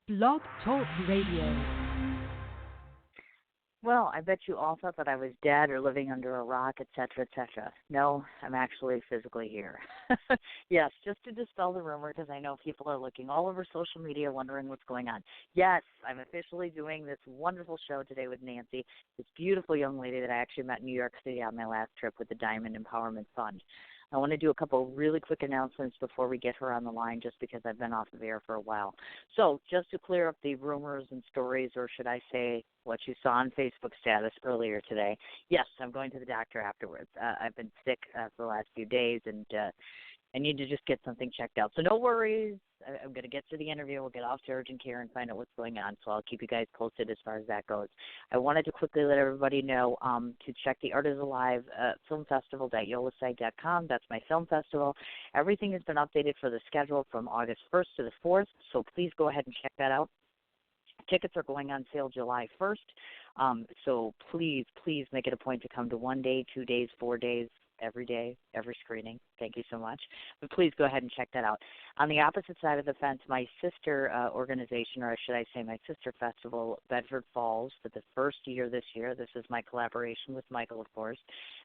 Blog Talk Radio. Well, I bet you all thought that I was dead or living under a rock, etc., etc. No, I'm actually physically here. Yes, just to dispel the rumor, because I know people are looking all over social media wondering what's going on. Yes, I'm officially doing this wonderful show today with Nancy, this beautiful young lady that I actually met in New York City on my last trip with the Diamond Empowerment Fund. I want to do a couple of really quick announcements before we get her on the line, just because I've been off of air for a while. So just to clear up the rumors and stories, or should I say what you saw on Facebook status earlier today, yes, I'm going to the doctor afterwards. I've been sick for the last few days, and I need to just get something checked out. So no worries. I'm going to get to the interview. We'll get off to urgent care and find out what's going on. So I'll keep you guys posted as far as that goes. I wanted to quickly let everybody know to check the Art is Alive Film Festival.yolasite.com. That's my film festival. Everything has been updated for the schedule from August 1st to the 4th, so please go ahead and check that out. Tickets are going on sale July 1st, so please make it a point to come to 1 day, 2 days, 4 days, every day, every screening. Thank you so much. But please go ahead and check that out. On the opposite side of the fence, my sister organization, or should I say my sister festival, Bedford Falls, for the first year this year. This is my collaboration with Michael, of course.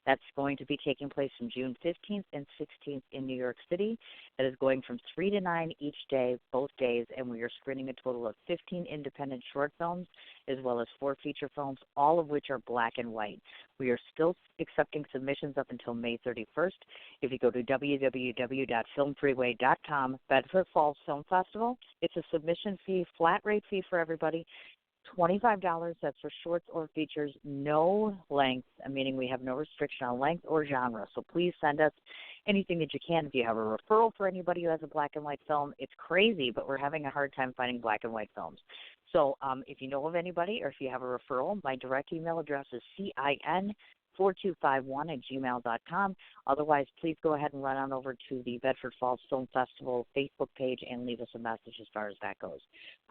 That's going to be taking place from June 15th and 16th in New York City. That is going from 3 to 9 each day, both days, and we are screening a total of 15 independent short films as well as 4 feature films, all of which are black and white. We are still accepting submissions up until May 31st. If you go to www.filmfreeway.com, Bedford Falls Film Festival, it's a submission fee, flat rate fee for everybody, $25. That's for shorts or features, no length, meaning we have no restriction on length or genre. So please send us anything that you can. If you have a referral for anybody who has a black and white film, it's crazy, but we're having a hard time finding black and white films. So if you know of anybody or if you have a referral, my direct email address is CIN4251@gmail.com. Otherwise, please go ahead and run on over to the Bedford Falls Film Festival Facebook page and leave us a message as far as that goes.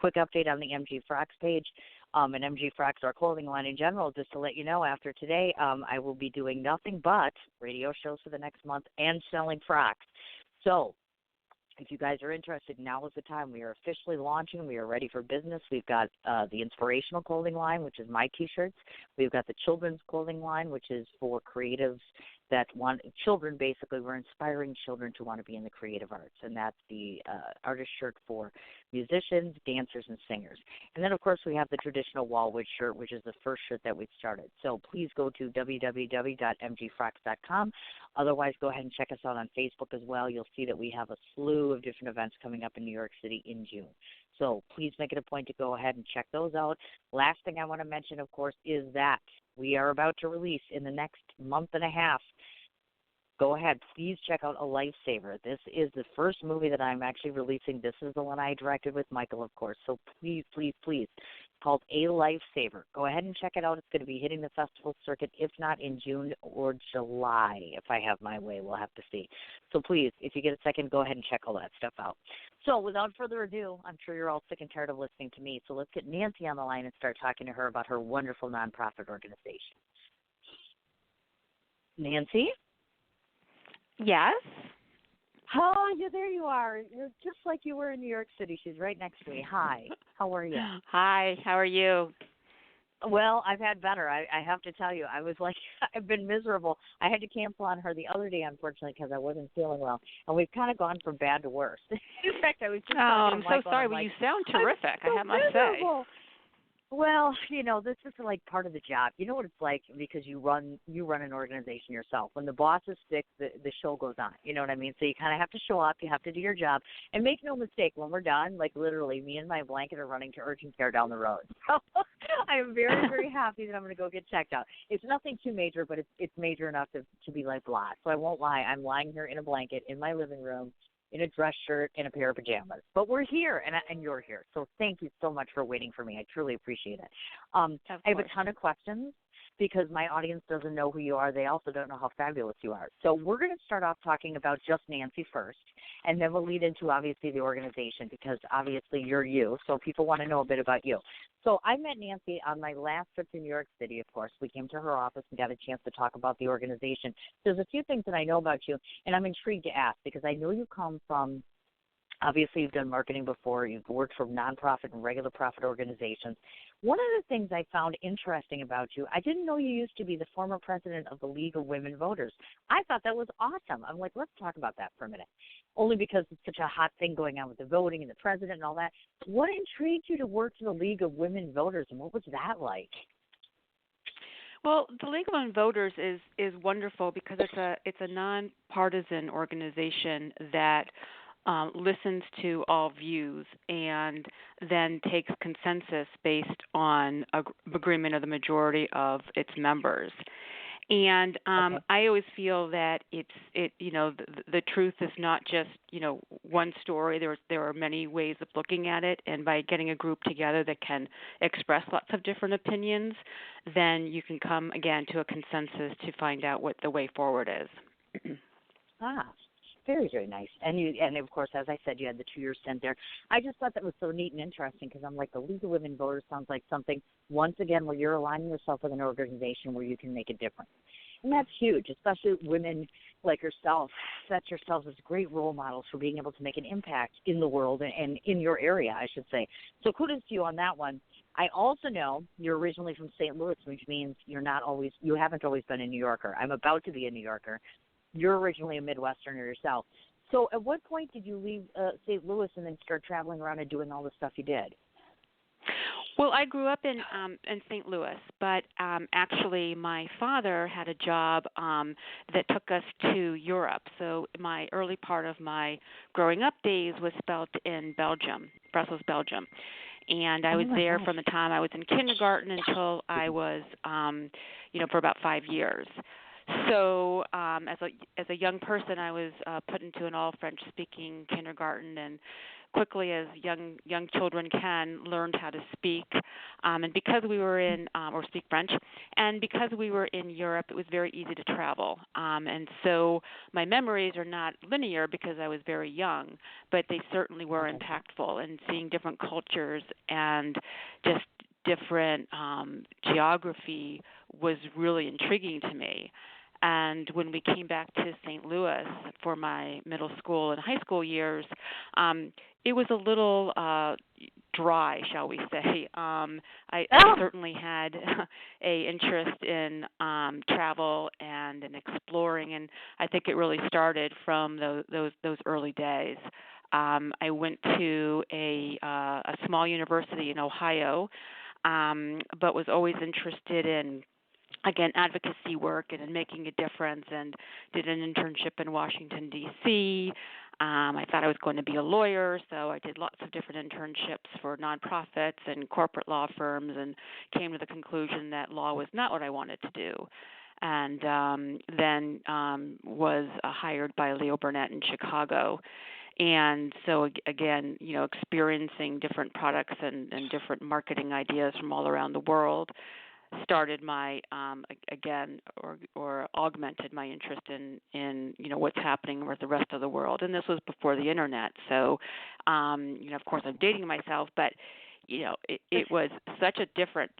Quick update on the MG Frocks page. And MG Frocks, our clothing line in general, just to let you know, after today, I will be doing nothing but radio shows for the next month and selling frocks. So if you guys are interested, now is the time. We are officially launching. We are ready for business. We've got the inspirational clothing line, which is my T-shirts. We've got the children's clothing line, which is for creatives that want children. Basically, we're inspiring children to want to be in the creative arts, and that's the artist shirt for musicians, dancers, and singers. And then, of course, we have the traditional Wallwood shirt, which is the first shirt that we started. So please go to www.mgfrocks.com. Otherwise, go ahead and check us out on Facebook as well. You'll see that we have a slew of different events coming up in New York City in June. So please make it a point to go ahead and check those out. Last thing I want to mention, of course, is that we are about to release in the next month and a half. Go ahead, please check out A Lifesaver. This is the first movie that I'm actually releasing. This is the one I directed with Michael, of course. So please. It's called A Lifesaver. Go ahead and check it out. It's going to be hitting the festival circuit, if not in June or July. If I have my way, we'll have to see. So please, if you get a second, go ahead and check all that stuff out. So without further ado, I'm sure you're all sick and tired of listening to me. So let's get Nancy on the line and start talking to her about her wonderful nonprofit organization. Nancy? Yes. Oh, yeah, there you are. You're just like you were in New York City. She's right next to me. Hi. How are you? Hi. How are you? Well, I've had better. I have to tell you. I was like, I've been miserable. I had to cancel on her the other day, unfortunately, because I wasn't feeling well. And we've kind of gone from bad to worse. In fact, I was just talking I'm to so Michael, sorry. I'm Well, like, you sound terrific, I'm so I must miserable. say. Well, this is like part of the job. You know what it's like because you run an organization yourself. When the boss is sick, the show goes on. You know what I mean? So you kind of have to show up. You have to do your job. And make no mistake, when we're done, like literally me and my blanket are running to urgent care down the road. So I am very, very happy that I'm going to go get checked out. It's nothing too major, but it's major enough to be like blah. So I won't lie. I'm lying here in a blanket in my living room, in a dress shirt, and a pair of pajamas. But we're here, and you're here. So thank you so much for waiting for me. I truly appreciate it. I have a ton of questions because my audience doesn't know who you are. They also don't know how fabulous you are. So we're going to start off talking about just Nancy first, and then we'll lead into, obviously, the organization because, obviously, you're you. So people want to know a bit about you. So I met Nancy on my last trip to New York City, of course. We came to her office and got a chance to talk about the organization. There's a few things that I know about you, and I'm intrigued to ask because I know you come from Obviously, you've done marketing before. You've worked for nonprofit and regular profit organizations. One of the things I found interesting about you, I didn't know you used to be the former president of the League of Women Voters. I thought that was awesome. I'm like, let's talk about that for a minute, only because it's such a hot thing going on with the voting and the president and all that. What intrigued you to work for the League of Women Voters, and what was that like? Well, the League of Women Voters is wonderful because it's a nonpartisan organization that listens to all views and then takes consensus based on agreement of the majority of its members. And I always feel that the truth is not just one story. There are many ways of looking at it, and by getting a group together that can express lots of different opinions, then you can come again to a consensus to find out what the way forward is. Very, very nice. And of course, as I said, you had the 2-year stint there. I just thought that was so neat and interesting because I'm like, the League of Women Voters sounds like something, once again, where you're aligning yourself with an organization where you can make a difference. And that's huge, especially women like yourself. Set yourselves as great role models for being able to make an impact in the world and in your area, I should say. So kudos to you on that one. I also know you're originally from St. Louis, which means you haven't always been a New Yorker. I'm about to be a New Yorker. You're originally a Midwesterner yourself. So at what point did you leave St. Louis and then start traveling around and doing all the stuff you did? Well, I grew up in St. Louis, but actually my father had a job that took us to Europe. So my early part of my growing up days was spent in Belgium, Brussels, Belgium. And I was there from the time I was in kindergarten until I was, for about 5 years. So as a young person, I was put into an all French speaking kindergarten, and quickly, as young children can, learned how to speak. And because we were or speak French, and because we were in Europe, it was very easy to travel. And so my memories are not linear because I was very young, but they certainly were impactful. And seeing different cultures and just different geography was really intriguing to me. And when we came back to St. Louis for my middle school and high school years, it was a little dry, shall we say. I certainly had a interest in travel and in exploring, and I think it really started from those early days. I went to a small university in Ohio, but was always interested in, again, advocacy work and in making a difference, and did an internship in Washington, D.C. I thought I was going to be a lawyer, so I did lots of different internships for nonprofits and corporate law firms, and came to the conclusion that law was not what I wanted to do. And then was hired by Leo Burnett in Chicago. And so, again, experiencing different products and different marketing ideas from all around the world started my or augmented my interest in what's happening with the rest of the world. And this was before the internet, so of course I'm dating myself, but it was such a different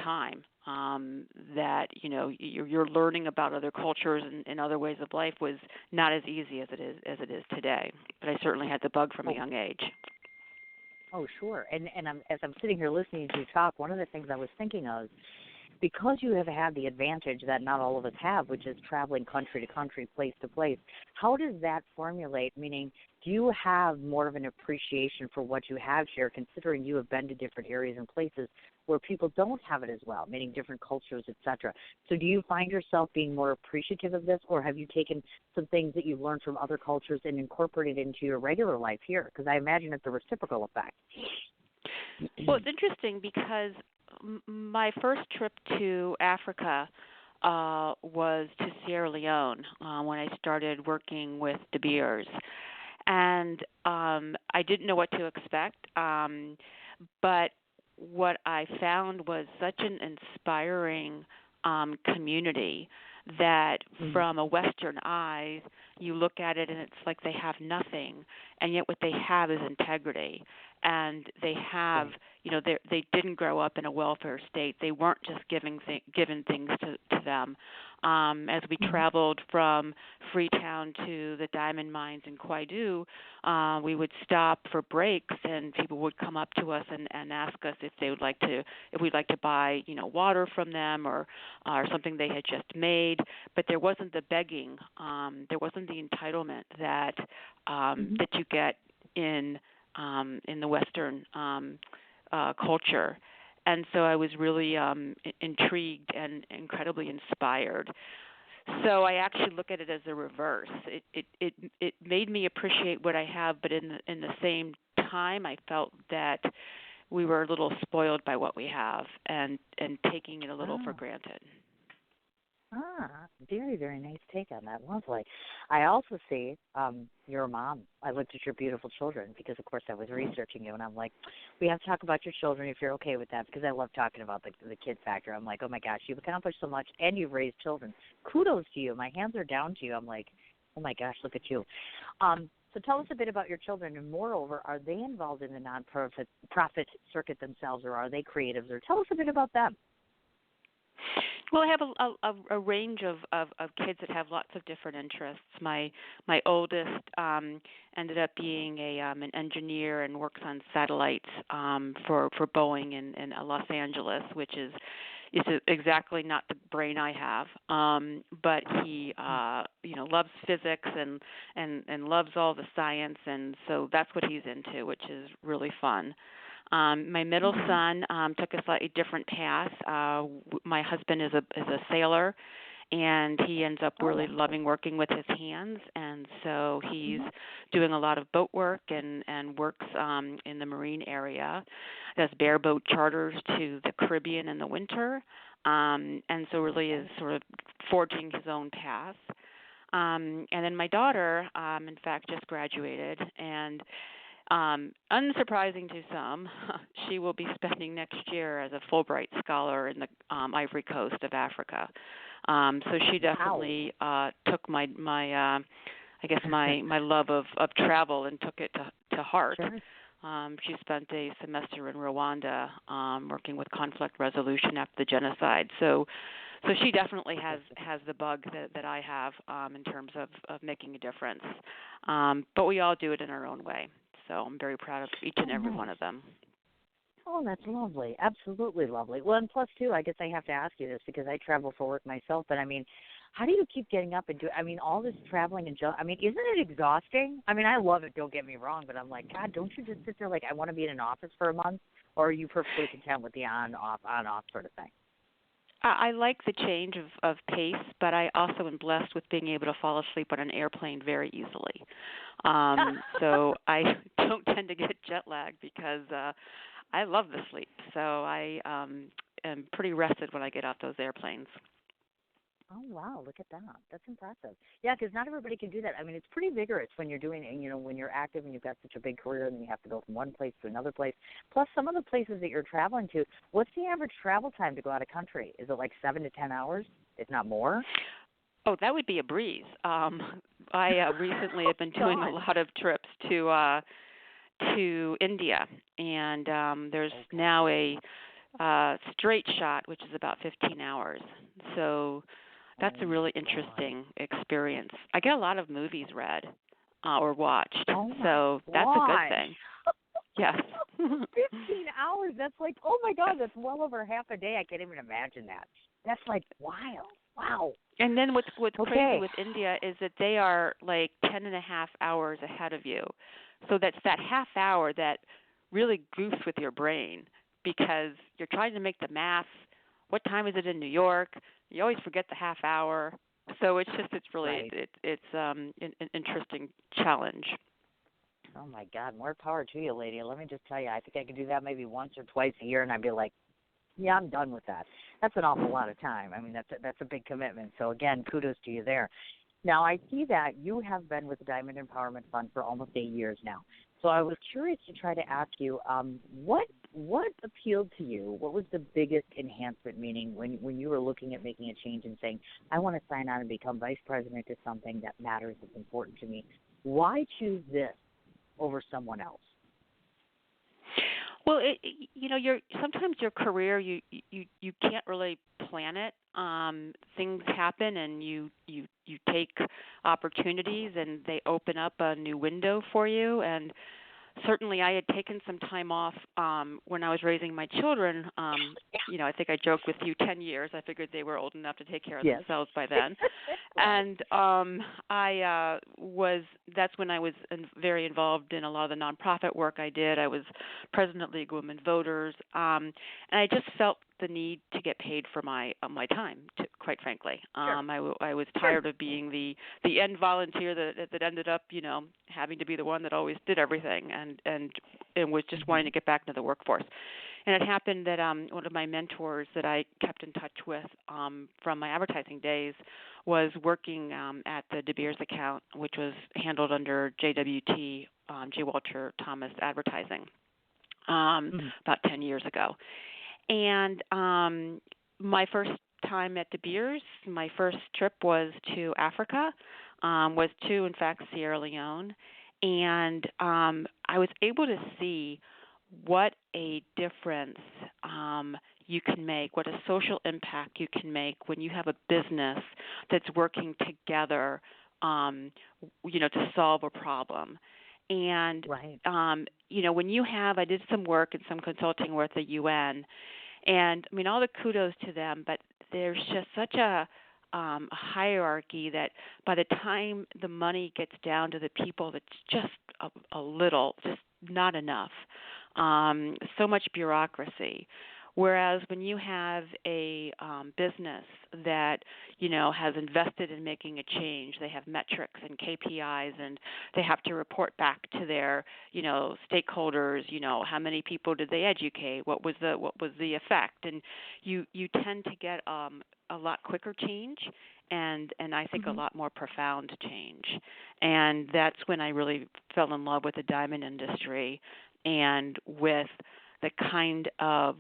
time that you're learning about other cultures and other ways of life was not as easy as it is today. But I certainly had the bug from a young age. Oh, sure. And as I'm sitting here listening to you talk, one of the things I was thinking of, because you have had the advantage that not all of us have, which is traveling country to country, place to place, how does that formulate? Meaning, do you have more of an appreciation for what you have here, considering you have been to different areas and places where people don't have it as well, meaning different cultures, et cetera? So do you find yourself being more appreciative of this, or have you taken some things that you've learned from other cultures and incorporated into your regular life here? Because I imagine it's a reciprocal effect. Well, it's interesting because my first trip to Africa was to Sierra Leone when I started working with De Beers. And I didn't know what to expect, but what I found was such an inspiring community that from a Western eye, you look at it and it's like they have nothing, and yet what they have is integrity. and they have, they didn't grow up in a welfare state. They weren't just given things to them. As we traveled from Freetown to the diamond mines in Kwaidu, we would stop for breaks, and people would come up to us and ask us if we'd like to buy, water from them or something they had just made. But there wasn't the begging, there wasn't the entitlement that that you get in the Western culture. And so I was really intrigued and incredibly inspired. So I actually look at it as a reverse. It made me appreciate what I have, but in the same time, I felt that we were a little spoiled by what we have and taking it a little for granted. Very, very nice take on that. Lovely. I also see you're a mom. I looked at your beautiful children because, of course, I was researching you, and I'm like, we have to talk about your children if you're okay with that, because I love talking about the kid factor. I'm like, oh, my gosh, you've accomplished so much, and you've raised children. Kudos to you. My hands are down to you. I'm like, oh, my gosh, look at you. So tell us a bit about your children, and moreover, are they involved in the nonprofit circuit themselves, or are they creatives? Or tell us a bit about them. Well, I have a range of kids that have lots of different interests. My oldest ended up being an engineer and works on satellites for Boeing in Los Angeles, which is exactly not the brain I have. But he loves physics and loves all the science, and so that's what he's into, which is really fun. My middle son took a slightly different path. My husband is a sailor, and he ends up really loving working with his hands, and so he's doing a lot of boat work and works in the marine area. Does bareboat charters to the Caribbean in the winter, and so really is sort of forging his own path. And then my daughter, in fact, just graduated, and unsurprising to some, she will be spending next year as a Fulbright scholar in the Ivory Coast of Africa. So she definitely took my love of travel and took it to heart. Sure. She spent a semester in Rwanda working with conflict resolution after the genocide. So she definitely has the bug that I have in terms of making a difference. But we all do it in our own way. So I'm very proud of each and every one of them. Oh, that's lovely. Absolutely lovely. Well, and plus, too, I guess I have to ask you this because I travel for work myself. But, I mean, how do you keep getting up and all this traveling and isn't it exhausting? I mean, I love it, don't get me wrong. But I'm like, God, don't you just sit there like I want to be in an office for a month? Or are you perfectly content with the on-off sort of thing? I like the change of pace, but I also am blessed with being able to fall asleep on an airplane very easily. So I don't tend to get jet lag because I love the sleep. So I am pretty rested when I get off those airplanes. Oh, wow, look at that. That's impressive. Yeah, because not everybody can do that. I mean, it's pretty vigorous when you're doing it, when you're active and you've got such a big career and then you have to go from one place to another place. Plus, some of the places that you're traveling to, what's the average travel time to go out of country? Is it like 7 to 10 hours, if not more? Oh, that would be a breeze. I recently have been doing a lot of trips to India, and there's now a straight shot, which is about 15 hours. So that's a really interesting experience. I get a lot of movies read or watched, so that's a good thing. Yes. 15 hours, that's like, oh my God, that's well over half a day. I can't even imagine that. That's like wild. Wow. And then what's crazy with India is that they are like 10 and a half hours ahead of you. So that's that half hour that really goofs with your brain because you're trying to make the math. What time is it in New York? You always forget the half hour. So it's really it's an interesting challenge. Oh my God, more power to you, lady. Let me just tell you, I think I could do that maybe once or twice a year, and I'd be like, yeah, I'm done with that. That's an awful lot of time. I mean, that's a big commitment. So again, kudos to you there. Now, I see that you have been with the Diamond Empowerment Fund for almost 8 years now. So I was curious to try to ask you, what appealed to you? What was the biggest enhancement, meaning when you were looking at making a change and saying, I want to sign on and become vice president to something that matters, that's important to me. Why choose this over someone else? Well, sometimes your career you can't really plan it. Things happen, and you take opportunities, and they open up a new window for you. And certainly, I had taken some time off when I was raising my children. I think I joked with you 10 years. I figured they were old enough to take care of Yes. themselves by then. And that's when I was very involved in a lot of the nonprofit work I did. I was president of League of Women Voters, and I just felt the need to get paid for my time, quite frankly. Sure. I was tired of being the end volunteer that ended up, having to be the one that always did everything, and was just wanting to get back into the workforce. And it happened that one of my mentors that I kept in touch with from my advertising days was working at the De Beers account, which was handled under JWT, J. Walter Thomas Advertising, about 10 years ago. And my first time at De Beers, my first trip was to Africa, was to, in fact, Sierra Leone. And I was able to see what a difference you can make, what a social impact you can make when you have a business that's working together, to solve a problem. And, Right. When you have, I did some work and some consulting work at the UN, and I mean, all the kudos to them, but there's just such a hierarchy that by the time the money gets down to the people, it's just a little, just not enough. So much bureaucracy. Whereas when you have a business that, has invested in making a change, they have metrics and KPIs, and they have to report back to their, stakeholders, how many people did they educate, what was the effect, and you tend to get a lot quicker change, and I think a lot more profound change. And that's when I really fell in love with the diamond industry and with the kind of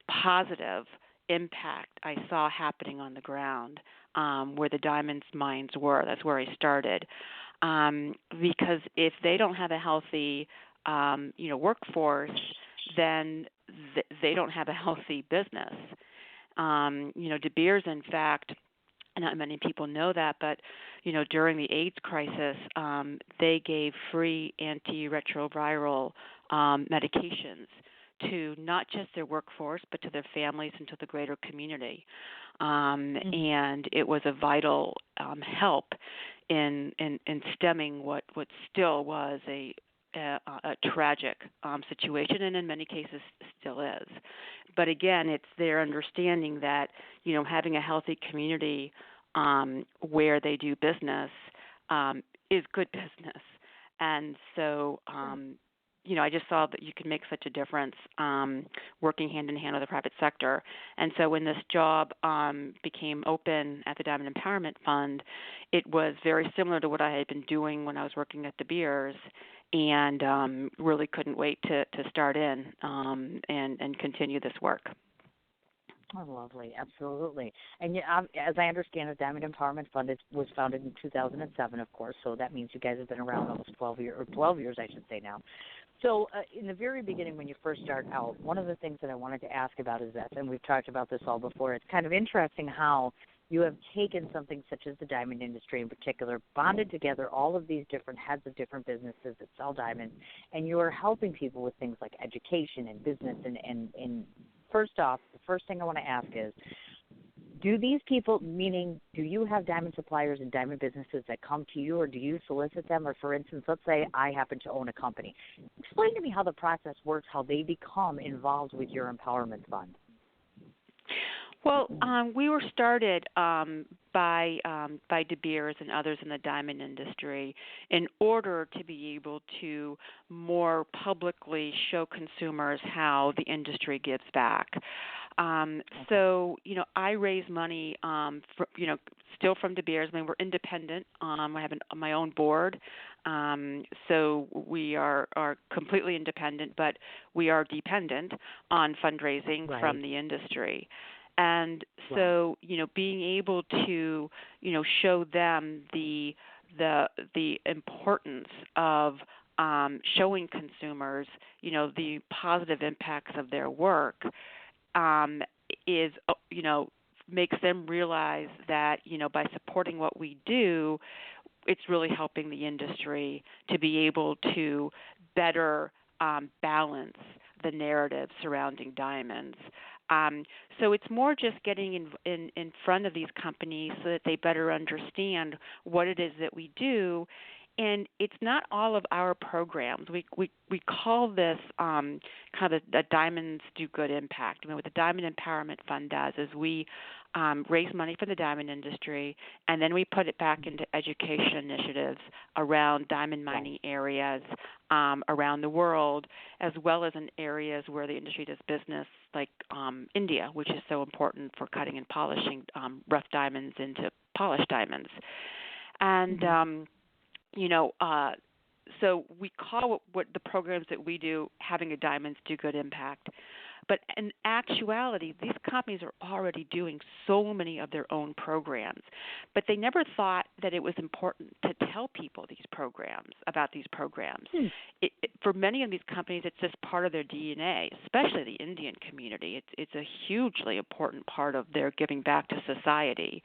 positive impact I saw happening on the ground where the diamonds mines were. That's where I started. Because if they don't have a healthy, workforce, then they don't have a healthy business. De Beers, in fact, not many people know that, but during the AIDS crisis, they gave free antiretroviral medications to not just their workforce, but to their families and to the greater community. And it was a vital help in stemming what still was a tragic situation, and in many cases still is. But again, it's their understanding that, having a healthy community where they do business is good business. And so, I just saw that you could make such a difference working hand in hand with the private sector. And so when this job became open at the Diamond Empowerment Fund, it was very similar to what I had been doing when I was working at De Beers, and really couldn't wait to start in and continue this work. Oh, lovely. Absolutely. And as I understand it, Diamond Empowerment Fund was founded in 2007, of course, so that means you guys have been around almost 12 years, I should say now. So in the very beginning, when you first start out, one of the things that I wanted to ask about is this, and we've talked about this all before, it's kind of interesting how you have taken something such as the diamond industry in particular, bonded together all of these different heads of different businesses that sell diamonds, and you are helping people with things like education and business. And first off, the first thing I want to ask is, do these people, meaning do you have diamond suppliers and diamond businesses that come to you, or do you solicit them? Or, for instance, let's say I happen to own a company. Explain to me how the process works, how they become involved with your empowerment fund. Well, we were started by De Beers and others in the diamond industry in order to be able to more publicly show consumers how the industry gives back. So, I raise money, still from De Beers. I mean, we're independent. I have my own board. So we are completely independent, but we are dependent on fundraising from the industry. And so, being able to, show them the importance of showing consumers, the positive impacts of their work, is, makes them realize that, by supporting what we do, it's really helping the industry to be able to better balance the narrative surrounding diamonds. So it's more just getting in front of these companies so that they better understand what it is that we do. And it's not all of our programs. We call this kind of the Diamonds Do Good Impact. I mean, what the Diamond Empowerment Fund does is we raise money for the diamond industry, and then we put it back into education initiatives around diamond mining areas around the world, as well as in areas where the industry does business, like India, which is so important for cutting and polishing rough diamonds into polished diamonds. And so we call what the programs that we do having a Diamonds Do Good Impact. But in actuality, these companies are already doing so many of their own programs. But they never thought that it was important to tell people about these programs. For many of these companies, it's just part of their DNA, especially the Indian community. It's a hugely important part of their giving back to society.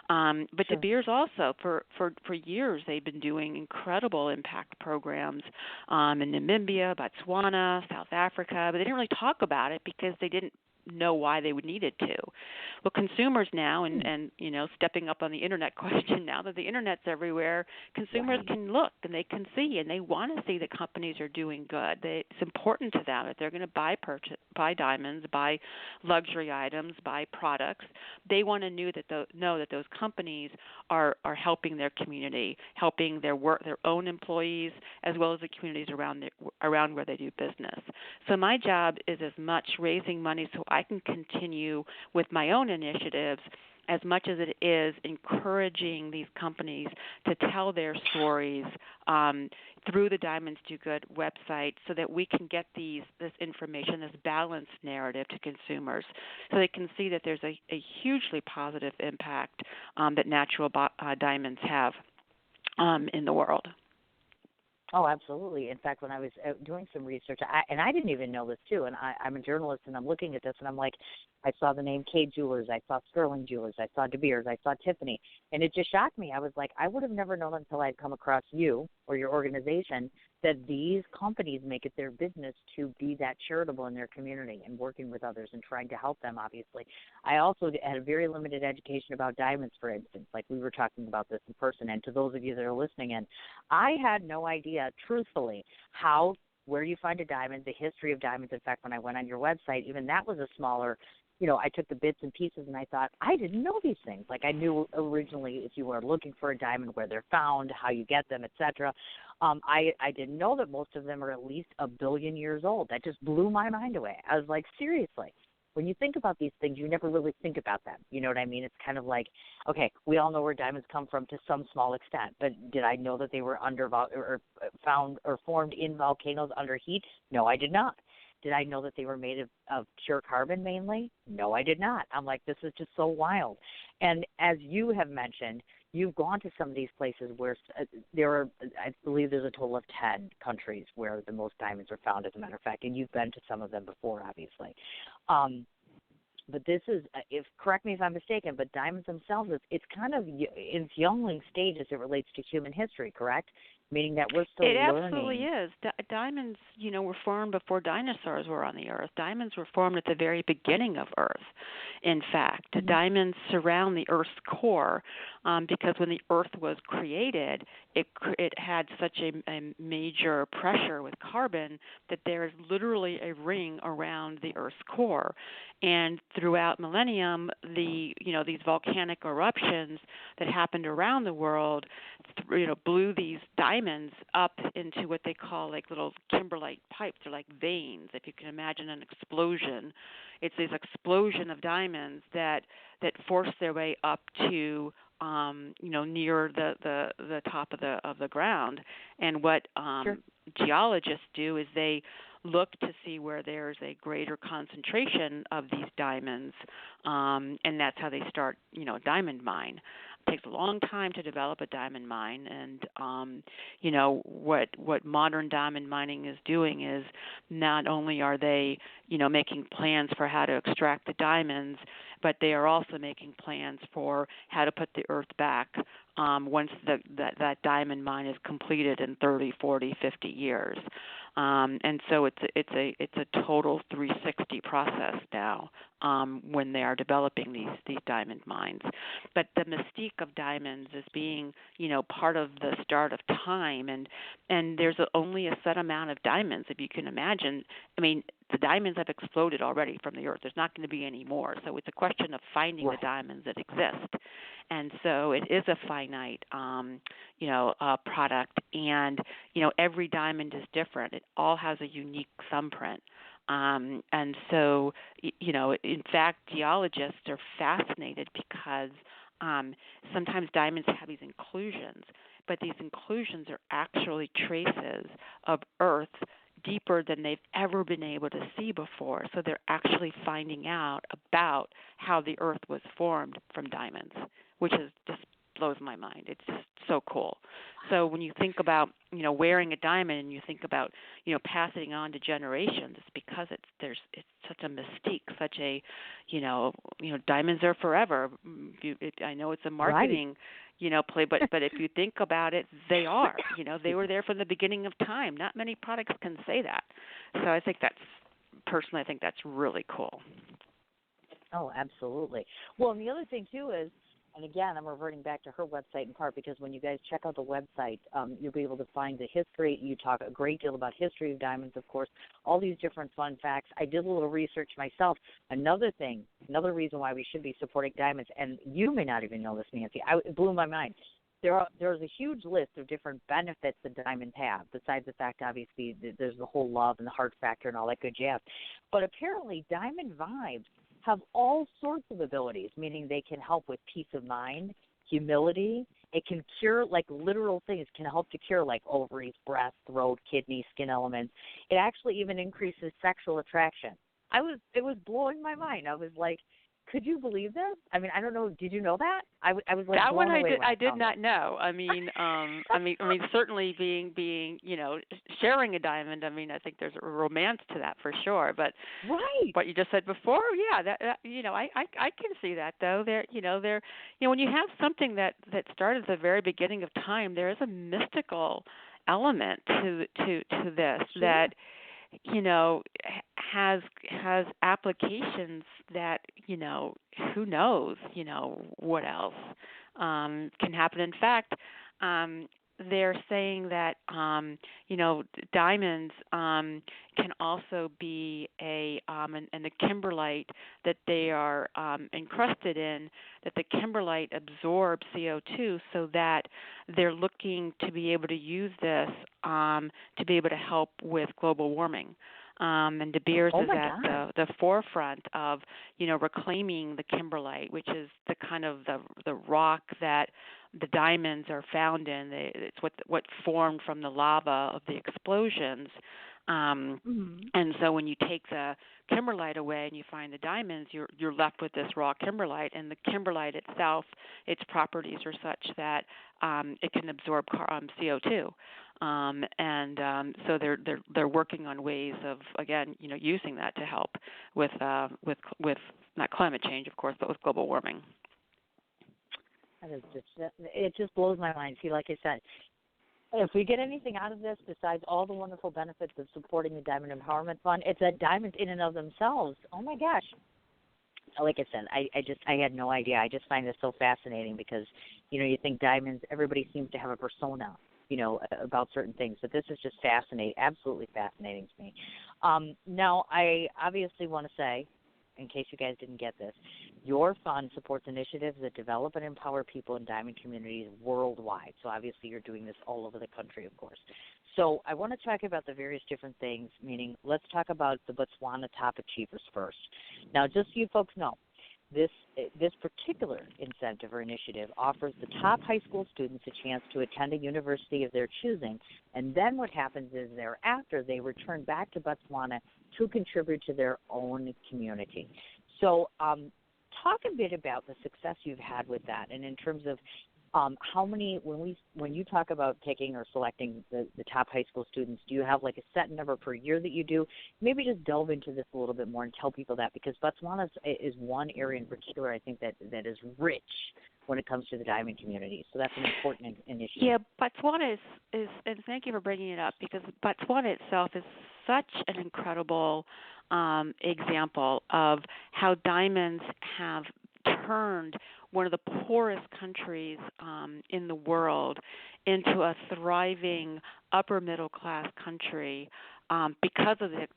But De Beers also, for years, they've been doing incredible impact programs in Namibia, Botswana, South Africa, but they didn't really talk about it because they didn't know why they would need it to. Well, consumers now, and stepping up on the internet question, now that the internet's everywhere, consumers can look and they can see, and they want to see that companies are doing good. It's important to them if they're going to buy diamonds, buy luxury items, buy products. They want to know that those companies are helping their community, helping their own employees, as well as the communities around where they do business. So my job is as much raising money so I can continue with my own initiatives as much as it is encouraging these companies to tell their stories through the Diamonds Do Good website so that we can get this information, this balanced narrative to consumers so they can see that there's a hugely positive impact that natural diamonds have in the world. Oh, absolutely. In fact, when I was doing some research, I didn't even know this too, and I'm a journalist, and I'm looking at this, and I'm like, I saw the name K Jewelers, I saw Sterling Jewelers, I saw De Beers, I saw Tiffany, and it just shocked me. I was like, I would have never known until I'd come across you or your organization that these companies make it their business to be that charitable in their community and working with others and trying to help them, obviously. I also had a very limited education about diamonds, for instance, like we were talking about this in person, and to those of you that are listening in, I had no idea, truthfully, where you find a diamond, the history of diamonds. In fact, when I went on your website, even that was a smaller, I took the bits and pieces and I thought, I didn't know these things. Like I knew originally if you were looking for a diamond, where they're found, how you get them, etc. I didn't know that most of them are at least 1 billion years old. That just blew my mind away. I was like, seriously. When you think about these things, you never really think about them. You know what I mean? It's kind of like, okay, we all know where diamonds come from to some small extent, but did I know that they were found or formed in volcanoes under heat? No, I did not. Did I know that they were made of pure carbon mainly? No, I did not. I'm like, this is just so wild. And as you have mentioned, you've gone to some of these places where there are, I believe there's a total of 10 countries where the most diamonds are found, as a matter of fact, and you've been to some of them before, obviously. But this is, correct me if I'm mistaken, but diamonds themselves, it's kind of in its youngling stage as it relates to human history, correct? Meaning that we're still learning. It absolutely is. Diamonds, were formed before dinosaurs were on the Earth. Diamonds were formed at the very beginning of Earth. In fact, diamonds surround the Earth's core because when the Earth was created, it had such a major pressure with carbon that there is literally a ring around the Earth's core. And throughout millennium, these volcanic eruptions that happened around the world, blew these diamonds up into what they call like little kimberlite pipes. They're like veins. If you can imagine an explosion, it's this explosion of diamonds that force their way up to near the top of the ground. And what geologists do is they look to see where there's a greater concentration of these diamonds, and that's how they start, a diamond mine. takes a long time to develop a diamond mine, and what modern diamond mining is doing is not only are they making plans for how to extract the diamonds, but they are also making plans for how to put the earth back once that diamond mine is completed in 30, 40, 50 years. And so it's a total 360 process now when they are developing these diamond mines. But the mystique of diamonds is being part of the start of time, and there's only a set amount of diamonds, if you can imagine. I mean, the diamonds have exploded already from the earth. There's not going to be any more. So it's a question of finding the diamonds that exist. And so it is a finite, product. And, every diamond is different. It all has a unique thumbprint. And so, in fact, geologists are fascinated because sometimes diamonds have these inclusions, but these inclusions are actually traces of earth deeper than they've ever been able to see before. So they're actually finding out about how the earth was formed from diamonds, which is just blows my mind. It's just so cool. So when you think about, wearing a diamond and you think about, passing on to generations, it's because it's such a mystique, such a, diamonds are forever. I know it's a marketing, play, but if you think about it, they are. They were there from the beginning of time. Not many products can say that. So I think that's really cool. Oh, absolutely. Well, and the other thing too is, and again, I'm reverting back to her website in part because when you guys check out the website, you'll be able to find the history. You talk a great deal about history of diamonds, of course, all these different fun facts. I did a little research myself. Another reason why we should be supporting diamonds, and you may not even know this, Nancy, it blew my mind. There's a huge list of different benefits that diamonds have, besides the fact, obviously, there's the whole love and the heart factor and all that good jazz. But apparently, diamond vibes have all sorts of abilities, meaning they can help with peace of mind, humility. It can cure, like literal things, can help to cure like ovaries, breast, throat, kidney, skin elements. It actually even increases sexual attraction. It was blowing my mind. I was like, could you believe this? I mean, I don't know. Did you know that? I was like that blown one away. I did not know. I mean, certainly being sharing a diamond. I mean, I think there's a romance to that for sure. But what you just said before, yeah, that I can see that though. When you have something that started at the very beginning of time, there is a mystical element to this that has applications that who knows what else can happen. In fact, they're saying that diamonds can also be and the kimberlite that they are encrusted in, that the kimberlite absorbs CO2, so that they're looking to be able to use this to be able to help with global warming. And De Beers is at the forefront of, reclaiming the kimberlite, which is the kind of the rock that the diamonds are found in. It's what formed from the lava of the explosions. And so when you take the kimberlite away and you find the diamonds, you're left with this raw kimberlite. And the kimberlite itself, its properties are such that it can absorb CO2. So they're working on ways of, again, using that to help with not climate change, of course, but with global warming. It just blows my mind. See, like I said, if we get anything out of this besides all the wonderful benefits of supporting the Diamond Empowerment Fund, it's that diamonds in and of themselves, oh my gosh. Like I said, I had no idea. I just find this so fascinating because, you think diamonds, everybody seems to have a persona, about certain things. But this is just fascinating, absolutely fascinating to me. Now, I obviously want to say, in case you guys didn't get this, your fund supports initiatives that develop and empower people in diamond communities worldwide. So obviously you're doing this all over the country, of course. So I want to talk about the various different things, meaning let's talk about the Botswana Top Achievers first. Now, just so you folks know, this particular incentive or initiative offers the top high school students a chance to attend a university of their choosing, and then what happens is thereafter they return back to Botswana to contribute to their own community. So talk a bit about the success you've had with that, and in terms of how many, when you talk about taking or selecting the top high school students, do you have like a set number per year that you do? Maybe just delve into this a little bit more and tell people that, because Botswana is one area in particular I think that is rich when it comes to the diamond community. So that's an important initiative. Yeah, Botswana is, and thank you for bringing it up, because Botswana itself is such an incredible example of how diamonds have turned one of the poorest countries in the world into a thriving upper middle class country because of the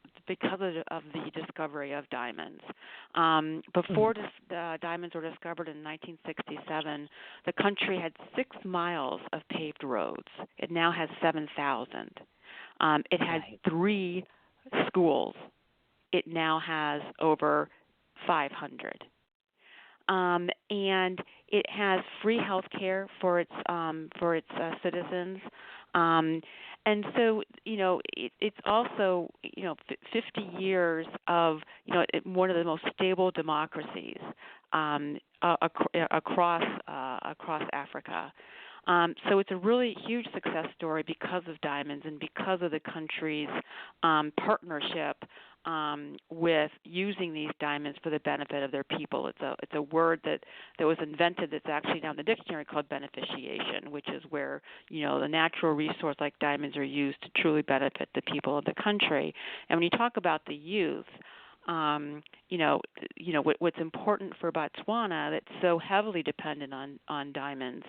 discovery of diamonds. Before diamonds were discovered in 1967, the country had 6 miles of paved roads. It now has 7,000. It had 3 schools. It now has over 500. And it has free health care for its citizens. And so, it's also, 50 years of, one of the most stable democracies across Africa. So it's a really huge success story because of diamonds and because of the country's partnership with using these diamonds for the benefit of their people. It's a word that was invented that's actually now in the dictionary called beneficiation, which is where the natural resource like diamonds are used to truly benefit the people of the country. And when you talk about the youth, what's important for Botswana that's so heavily dependent on diamonds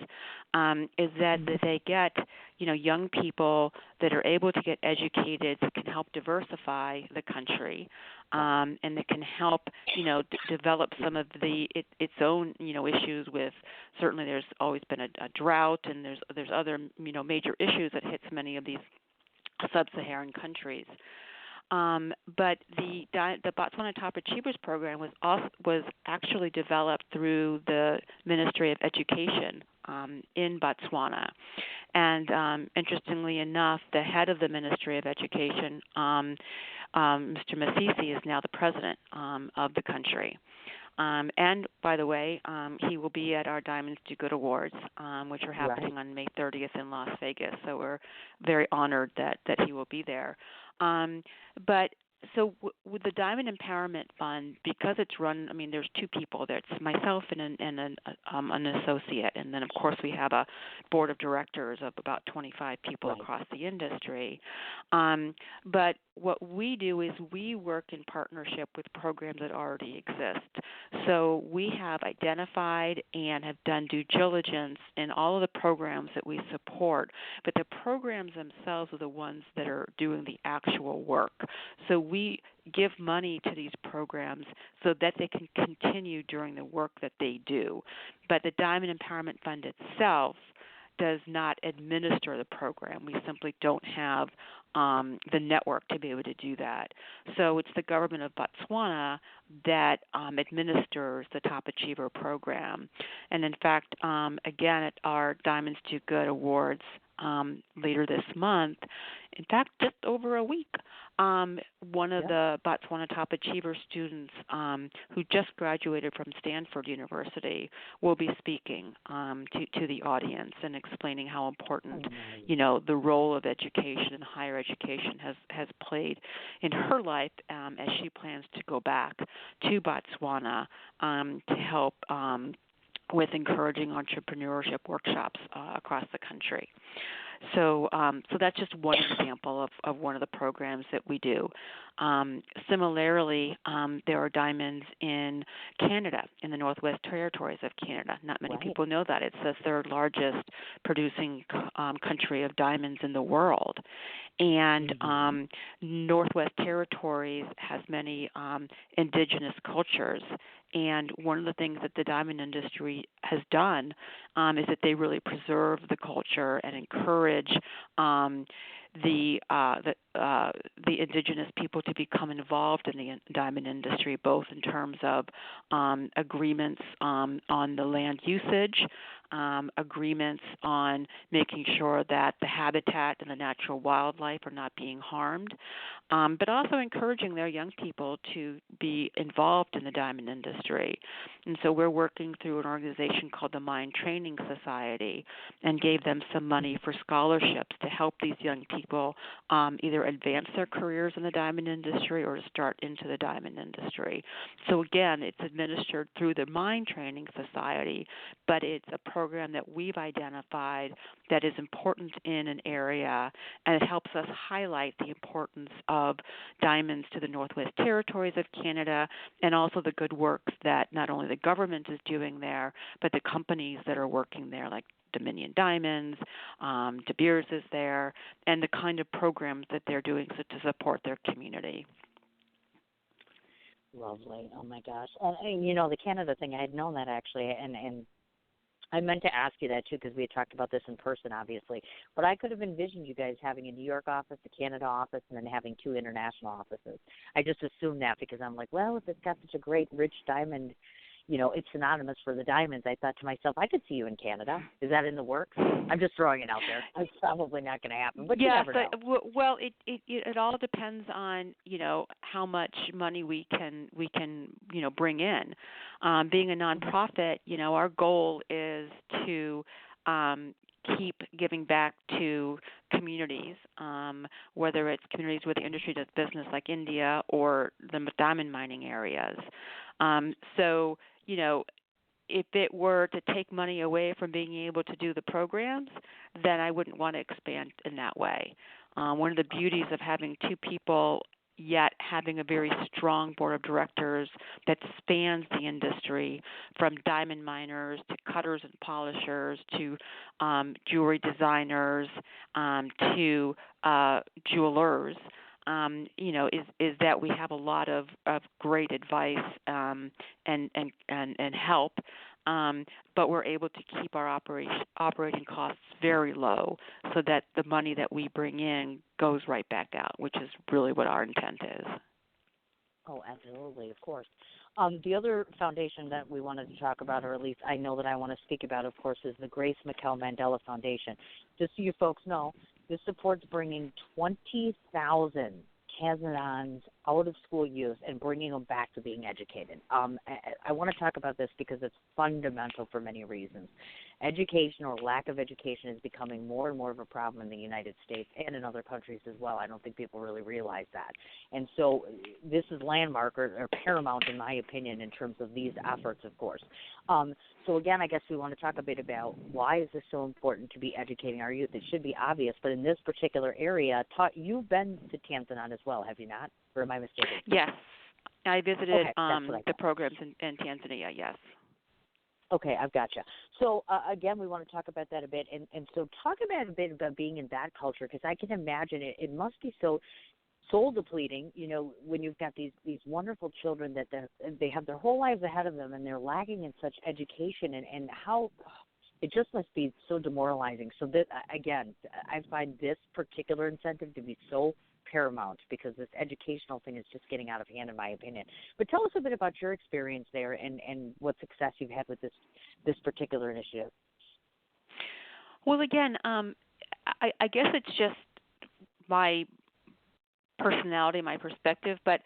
is that they get young people that are able to get educated, that can help diversify the country, and that can help develop some of its own issues with, certainly there's always been a drought, and there's other major issues that hits many of these sub-Saharan countries. But the Botswana Top Achievers Program was actually developed through the Ministry of Education in Botswana. And interestingly enough, the head of the Ministry of Education, Mr. Masisi, is now the president of the country. And by the way, he will be at our Diamonds Do Good Awards, which are happening on May 30th in Las Vegas. So we're very honored that he will be there. But so with the Diamond Empowerment Fund, because it's run, there's 2 people there. It's myself and an associate, and then of course we have a board of directors of about 25 people across the industry. But what we do is we work in partnership with programs that already exist. So we have identified and have done due diligence in all of the programs that we support, but the programs themselves are the ones that are doing the actual work. So we give money to these programs so that they can continue doing the work that they do. But the Diamond Empowerment Fund itself does not administer the program. We simply don't have the network to be able to do that. So it's the government of Botswana that administers the Top Achiever program. And in fact, again, at our Diamonds Do Good Awards later this month, in fact, just over a week, one of the Botswana Top Achiever students who just graduated from Stanford University will be speaking to the audience and explaining how important, the role of education and higher education has played in her life as she plans to go back to Botswana to help with encouraging entrepreneurship workshops across the country. So that's just one example of one of the programs that we do. Similarly, there are diamonds in Canada, in the Northwest Territories of Canada. Not many people know that. It's the 3rd largest producing country of diamonds in the world. And Northwest Territories has many indigenous cultures. And one of the things that the diamond industry has done is that they really preserve the culture and encourage the indigenous people to become involved in the diamond industry, both in terms of agreements on the land usage agreements on making sure that the habitat and the natural wildlife are not being harmed, but also encouraging their young people to be involved in the diamond industry. And so we're working through an organization called the Mine Training Society and gave them some money for scholarships to help these young people either advance their careers in the diamond industry or to start into the diamond industry. So again, it's administered through the Mine Training Society, but it's a program that we've identified that is important in an area, and it helps us highlight the importance of diamonds to the Northwest Territories of Canada, and also the good work that not only the government is doing there, but the companies that are working there, like Dominion Diamonds, De Beers is there, and the kind of programs that they're doing to support their community. Lovely. Oh, my gosh. And the Canada thing, I had known that actually, and I meant to ask you that, too, because we had talked about this in person, obviously. But I could have envisioned you guys having a New York office, a Canada office, and then having 2 international offices. I just assumed that because I'm like, well, if it's got such a great, rich diamond, it's synonymous for the diamonds. I thought to myself, I could see you in Canada. Is that in the works? I'm just throwing it out there. It's probably not going to happen, but you never know. Well, it all depends on how much money we can bring in. Being a nonprofit, our goal is to keep giving back to communities, whether it's communities where the industry does business like India or the diamond mining areas. So, if it were to take money away from being able to do the programs, then I wouldn't want to expand in that way. One of the beauties of having 2 people yet having a very strong board of directors that spans the industry, from diamond miners to cutters and polishers to jewelry designers to jewelers, is that we have a lot of great advice and help, but we're able to keep our operating costs very low so that the money that we bring in goes right back out, which is really what our intent is. Oh, absolutely, of course. The other foundation that we wanted to talk about, or at least I know that I want to speak about, of course, is the Grace McKell Mandela Foundation. Just so you folks know, this supports bringing 20,000 Tanzanians out of school youth and bringing them back to being educated. I want to talk about this because it's fundamental for many reasons. Education, or lack of education, is becoming more and more of a problem in the United States and in other countries as well. I don't think people really realize that. And so this is landmark or paramount, in my opinion, in terms of these efforts, of course. So again, I guess we want to talk a bit about why is this so important to be educating our youth. It should be obvious, but in this particular area, you've been to Tanzania as well, have you not? Or am I mistaken? Yes. I visited the programs in Tanzania, yes. Okay, I've got you. So, again, we want to talk about that a bit. And so talk about a bit about being in that culture, because I can imagine it must be so soul depleting, when you've got these wonderful children that they have their whole lives ahead of them and they're lacking in such education, and how it just must be so demoralizing. So, that, again, I find this particular incentive to be so paramount, because this educational thing is just getting out of hand, in my opinion. But tell us a bit about your experience there and what success you've had with this particular initiative. Well, again, I guess it's just my personality, my perspective, but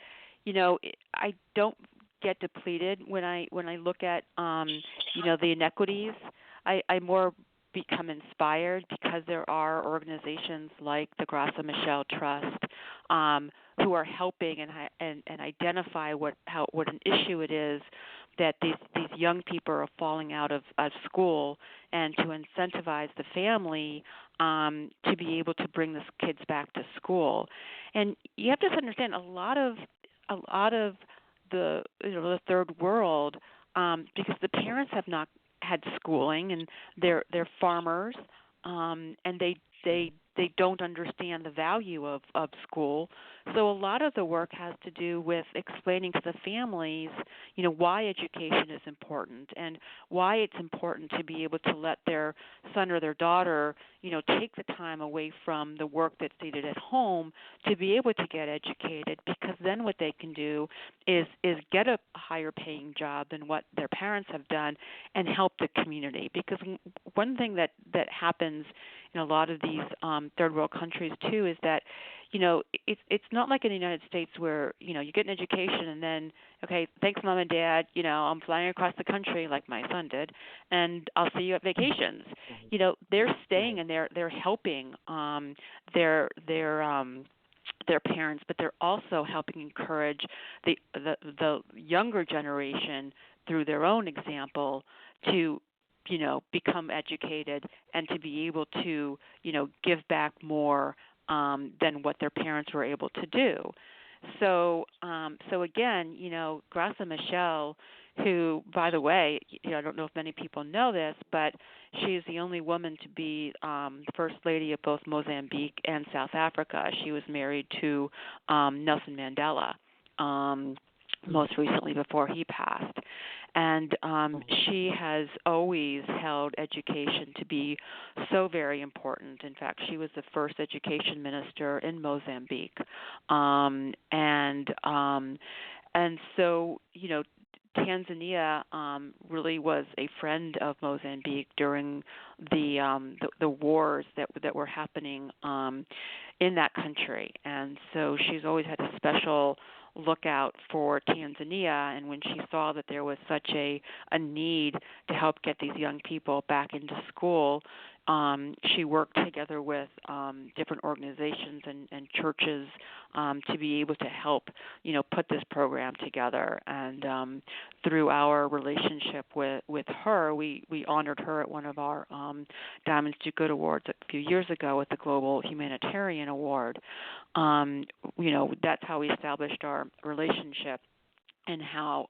I don't get depleted when I look at the inequities. I more become inspired because there are organizations like the Graça Michel Trust who are helping and identify what an issue it is that these young people are falling out of school, and to incentivize the family to be able to bring these kids back to school. And you have to understand, a lot of the third world, because the parents have not had schooling, and they're farmers, and they don't understand the value of school So a lot of the work has to do with explaining to the families, why education is important and why it's important to be able to let their son or their daughter, take the time away from the work that's needed at home to be able to get educated, because then what they can do is get a higher paying job than what their parents have done and help the community. Because one thing that happens in a lot of these third world countries too is that it's not like in the United States where you get an education and then, okay, thanks mom and dad, I'm flying across the country like my son did, and I'll see you at vacations. They're staying and they're helping their parents, but they're also helping encourage the younger generation through their own example to become educated and to be able to give back more than what their parents were able to do. So again, Graça Michel, who, by the way, I don't know if many people know this, but she is the only woman to be the First Lady of both Mozambique and South Africa. She was married to Nelson Mandela most recently before he passed. And she has always held education to be so very important. In fact, she was the first education minister in Mozambique. And so, Tanzania really was a friend of Mozambique during the wars that were happening in that country, and so she's always had a special lookout for Tanzania. And when she saw that there was such a need to help get these young people back into school, she worked together with different organizations and churches to be able to help, put this program together. And through our relationship with her, we honored her at one of our Diamonds Do Good Awards a few years ago with the Global Humanitarian Award. That's how we established our relationship, and how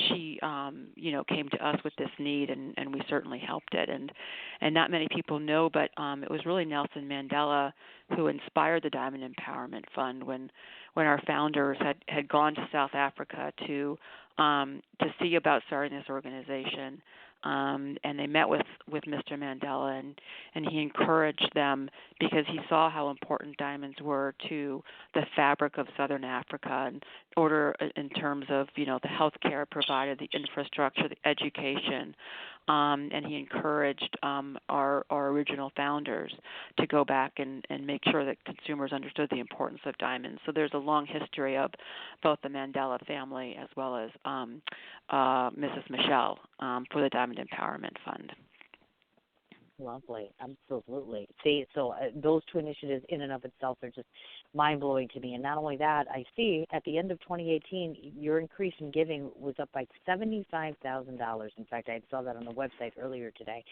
she came to us with this need, and we certainly helped it. And not many people know, but it was really Nelson Mandela who inspired the Diamond Empowerment Fund when our founders had gone to South Africa to see about starting this organization. And they met with Mr. Mandela, and he encouraged them because he saw how important diamonds were to the fabric of Southern Africa, in terms of the health care it provided, the infrastructure, the education, and he encouraged our original founders to go back and make sure that consumers understood the importance of diamonds. So there's a long history of both the Mandela family as well as Mrs. Michelle for the Diamond Empowerment Fund. Lovely, absolutely. See, so those two initiatives in and of itself are just mind-blowing to me. And not only that, I see at the end of 2018, your increase in giving was up by $75,000. In fact, I saw that on the website earlier today.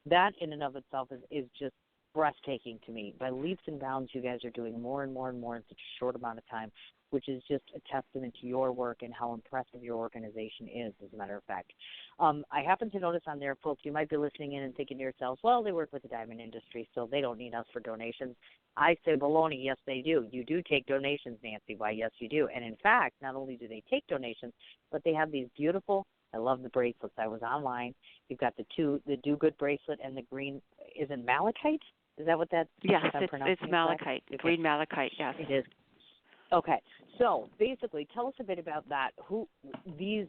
That in and of itself is just breathtaking to me. By leaps and bounds, you guys are doing more and more and more in such a short amount of time, which is just a testament to your work and how impressive your organization is, as a matter of fact. I happen to notice on there, folks, you might be listening in and thinking to yourselves, well, they work with the diamond industry, so they don't need us for donations. I say baloney, yes, they do. You do take donations, Nancy. Why, yes, you do. And in fact, not only do they take donations, but they have these beautiful, I love the bracelets. I was online. You've got the Do Good bracelet and the green, is it malachite? Is that what that is? Yes, it's malachite, okay. Green malachite, yes. It is. Okay, so basically, tell us a bit about that. Who these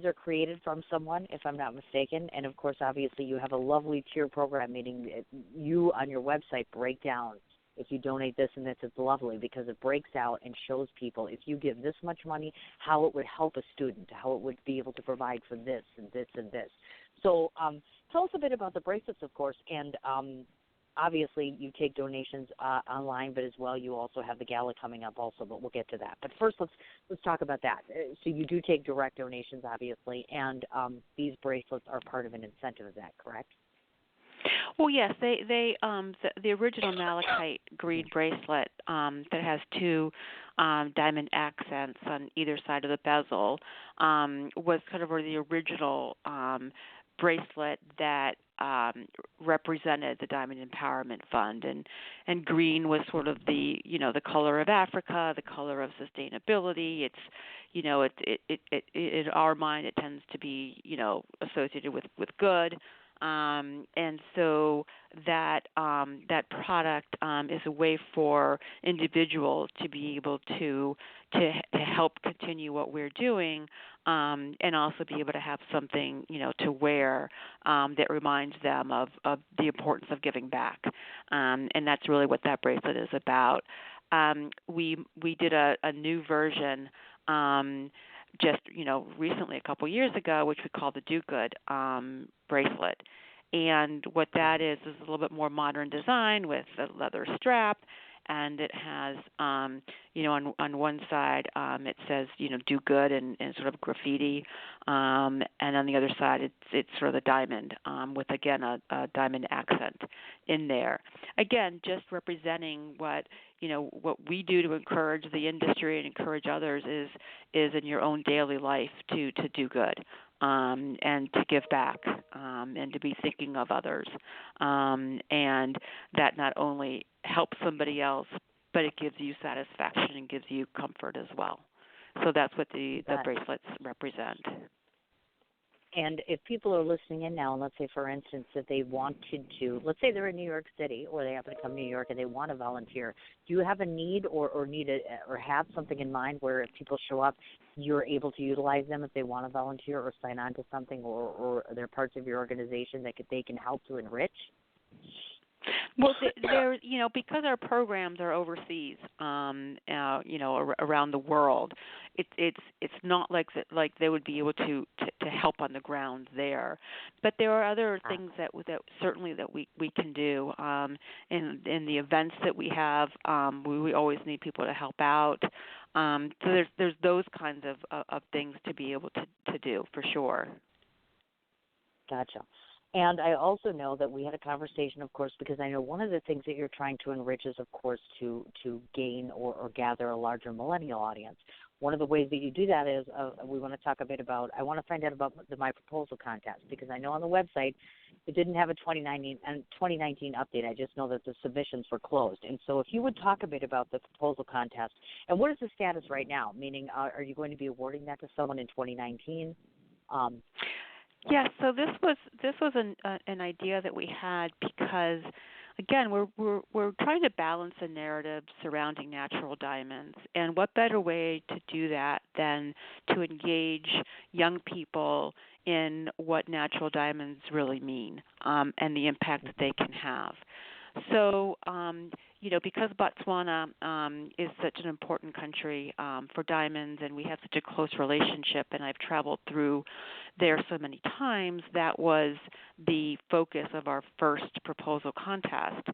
are created from someone, if I'm not mistaken, and of course, obviously, you have a lovely tier program, meaning you on your website break down if you donate this and this. It's lovely because it breaks out and shows people if you give this much money, how it would help a student, how it would be able to provide for this and this and this. So tell us a bit about the bracelets, of course, and obviously, you take donations online, but as well, you also have the gala coming up also, but we'll get to that. But first, let's talk about that. So you do take direct donations, obviously, and these bracelets are part of an incentive of that, correct? Well, yes, the original malachite green bracelet that has two diamond accents on either side of the bezel was kind of the original bracelet that represented the Diamond Empowerment Fund, and green was sort of the the color of Africa, the color of sustainability. It's in our mind it tends to be associated with good. And so that product is a way for individuals to be able to help continue what we're doing, and also be able to have something to wear that reminds them of the importance of giving back, and that's really what that bracelet is about. We did a new version. Just recently, a couple years ago, which we call the Do Good bracelet, and what that is a little bit more modern design with a leather strap, and it has on one side it says do good in sort of graffiti, and on the other side it's sort of the diamond with again a diamond accent in there, again just representing what we do to encourage the industry and encourage others is in your own daily life to do good, and to give back, and to be thinking of others, and that not only helps somebody else, but it gives you satisfaction and gives you comfort as well. So that's what the bracelets represent. And if people are listening in now, and let's say, for instance, that they wanted to, let's say they're in New York City, or they happen to come to New York and they want to volunteer, do you have a need or have something in mind where if people show up, you're able to utilize them if they want to volunteer or sign on to something, or they're parts of your organization that they can help to enrich? Well, there, because our programs are overseas, around the world, it's not like they would be able to help on the ground there. But there are other things that certainly that we can do. In the events that we have, we always need people to help out. So there's those kinds of things to be able to do for sure. Gotcha. And I also know that we had a conversation, of course, because I know one of the things that you're trying to enrich is, of course, to gain or gather a larger millennial audience. One of the ways that you do that is we want to talk a bit about, I want to find out about the My Proposal contest, because I know on the website it didn't have a 2019 update. I just know that the submissions were closed. And so if you would talk a bit about the proposal contest, and what is the status right now? Meaning, are you going to be awarding that to someone in 2019? Yes, so this was an idea that we had because, again, we're trying to balance the narrative surrounding natural diamonds, and what better way to do that than to engage young people in what natural diamonds really mean, and the impact that they can have. So, because Botswana is such an important country for diamonds, and we have such a close relationship, and I've traveled through there so many times, that was the focus of our first proposal contest,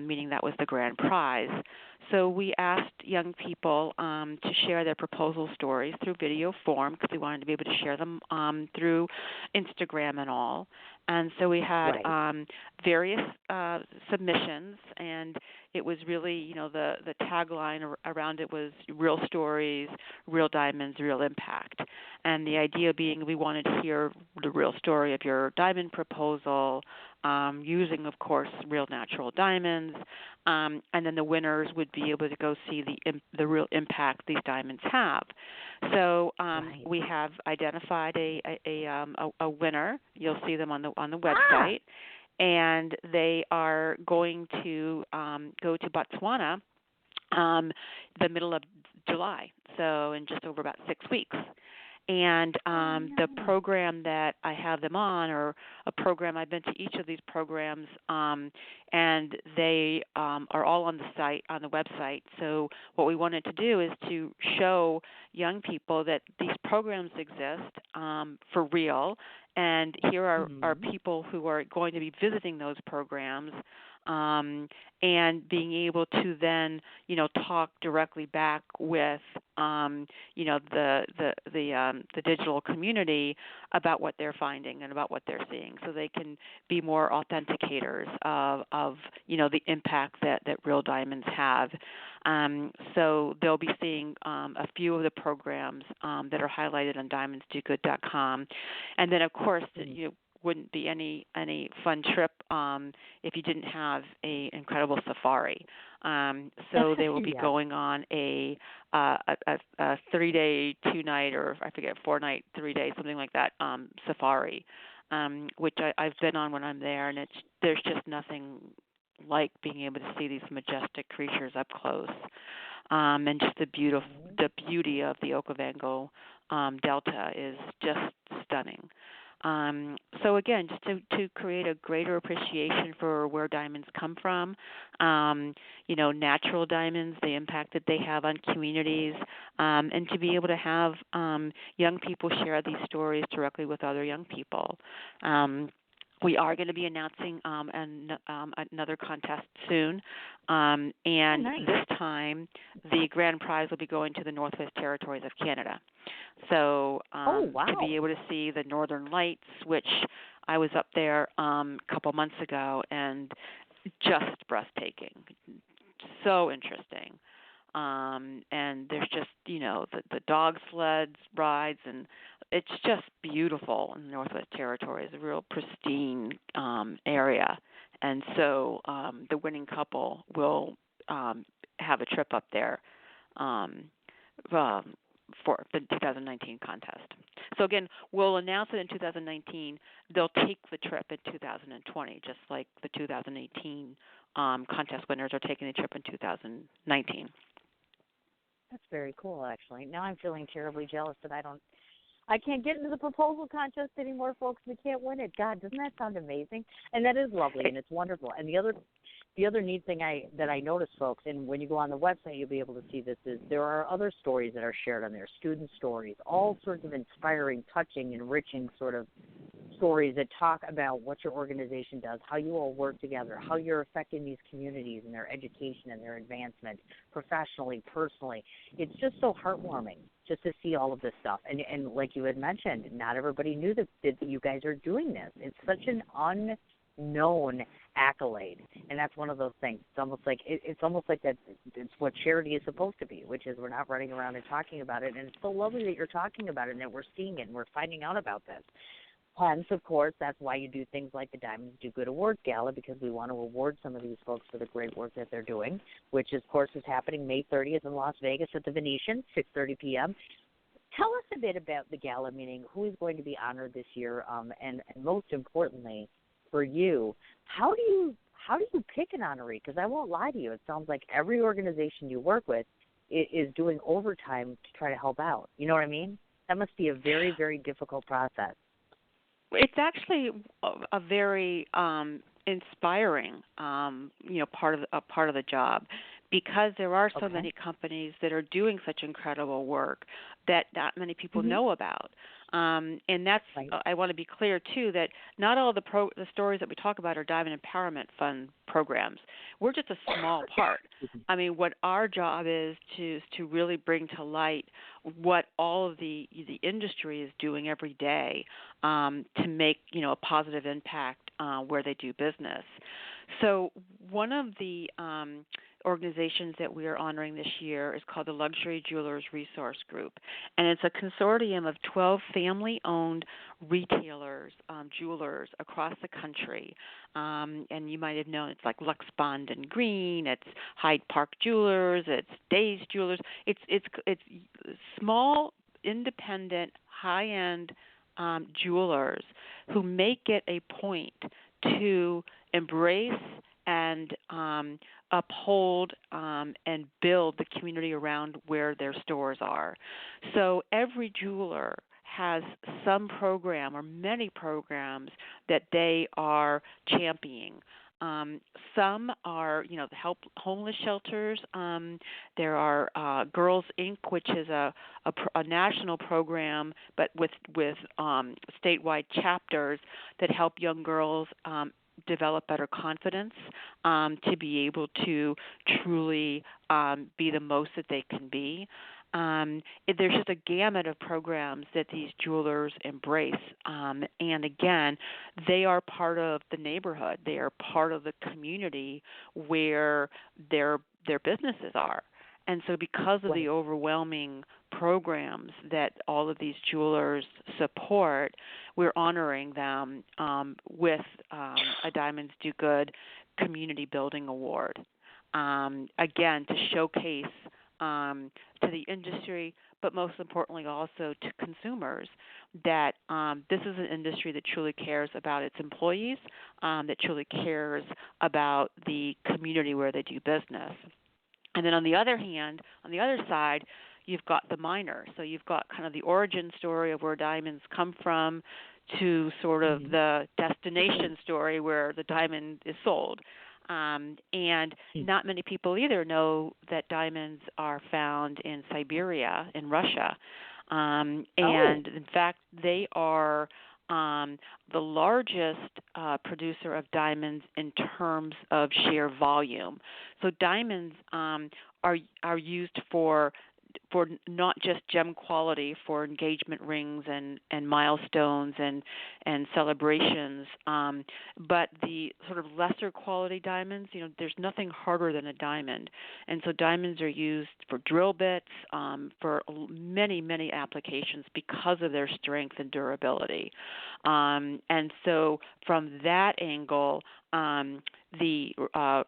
meaning that was the grand prize. So we asked young people to share their proposal stories through video form, because we wanted to be able to share them through Instagram and all. And so we had various submissions, and it was really, the tagline around it was real stories, real diamonds, real impact. And the idea being we wanted to hear the real story of your diamond proposal, using, of course, real natural diamonds, and then the winners would be able to go see the real impact these diamonds have. So we have identified a winner. You'll see them on the website, and they are going to go to Botswana the middle of July, so in just over about 6 weeks. And the program that I have them on, or a program, I've been to each of these programs, and they are all on the site, on the website. So what we wanted to do is to show young people that these programs exist for real, and here are people who are going to be visiting those programs, and being able to then, talk directly back with, the digital community about what they're finding and about what they're seeing, so they can be more authenticators of the impact that real diamonds have. So they'll be seeing a few of the programs that are highlighted on diamondsdogood.com, and then of course, wouldn't be any fun trip if you didn't have a incredible safari. So they will be going on a 3-day, 2-night, or I forget, 4-night, 3-day, something like that, safari, which I've been on when I'm there, and there's just nothing like being able to see these majestic creatures up close, and just the beauty of the Okavango Delta is just stunning. So again, just to create a greater appreciation for where diamonds come from, natural diamonds, the impact that they have on communities, and to be able to have young people share these stories directly with other young people. We are going to be announcing another contest soon, and nice. This time the grand prize will be going to the Northwest Territories of Canada. So to be able to see the Northern Lights, which I was up there a couple months ago, and just breathtaking, so interesting. And there's just, the dog sleds rides, and it's just beautiful in the Northwest Territories, a real pristine area. And so the winning couple will have a trip up there for the 2019 contest. So again, we'll announce it in 2019. They'll take the trip in 2020, just like the 2018 contest winners are taking the trip in 2019. That's very cool, actually. Now I'm feeling terribly jealous that I can't get into the proposal contest anymore, folks. We can't win it. God, doesn't that sound amazing? And that is lovely, and it's wonderful. And the other neat thing that I noticed, folks, and when you go on the website, you'll be able to see this, is there are other stories that are shared on there, student stories, all sorts of inspiring, touching, enriching sort of stories that talk about what your organization does, how you all work together, how you're affecting these communities and their education and their advancement professionally, personally. It's just so heartwarming just to see all of this stuff. And like you had mentioned, not everybody knew that you guys are doing this. It's such an unknown accolade, and that's one of those things. It's almost like that. It's what charity is supposed to be, which is we're not running around and talking about it. And it's so lovely that you're talking about it and that we're seeing it and we're finding out about this. Hence, of course, that's why you do things like the Diamonds Do Good Awards Gala, because we want to reward some of these folks for the great work that they're doing, which, of course, is happening May 30th in Las Vegas at the Venetian, 6:30 p.m. Tell us a bit about the gala, meaning who is going to be honored this year, and most importantly, for you, how do you pick an honoree? Because I won't lie to you, it sounds like every organization you work with is doing overtime to try to help out. You know what I mean? That must be a very, very difficult process. It's actually a very inspiring, part of the job, because there are so many companies that are doing such incredible work that not many people know about. And that's right. I want to be clear too that not all the stories that we talk about are Diamond Empowerment Fund programs. We're just a small part. I mean, what our job is to really bring to light what all of the industry is doing every day to make a positive impact where they do business. So one of the organizations that we are honoring this year is called the Luxury Jewelers Resource Group, and it's a consortium of 12 family-owned retailers, jewelers across the country. And you might have known it's like Lux Bond and Green, it's Hyde Park Jewelers, it's Days Jewelers. It's small, independent, high-end jewelers who make it a point to embrace and uphold and build the community around where their stores are. So every jeweler has some program or many programs that they are championing. Some are, help homeless shelters. There are Girls Inc., which is a national program, but with statewide chapters that help young girls develop better confidence to be able to truly be the most that they can be. There's just a gamut of programs that these jewelers embrace. And again, they are part of the neighborhood. They are part of the community where their businesses are. And so because of the overwhelming programs that all of these jewelers support, we're honoring them with a Diamonds Do Good Community Building Award. Again, to showcase to the industry, but most importantly also to consumers, that this is an industry that truly cares about its employees, that truly cares about the community where they do business. And then on the other hand, on the other side, you've got the miner. So you've got kind of the origin story of where diamonds come from to sort of the destination story where the diamond is sold. And not many people either know that diamonds are found in Siberia, in Russia. And in fact, they are the largest producer of diamonds in terms of sheer volume. So diamonds are used for not just gem quality, for engagement rings and milestones and celebrations, but the sort of lesser quality diamonds, there's nothing harder than a diamond. And so diamonds are used for drill bits, for many, many applications because of their strength and durability. And so from that angle,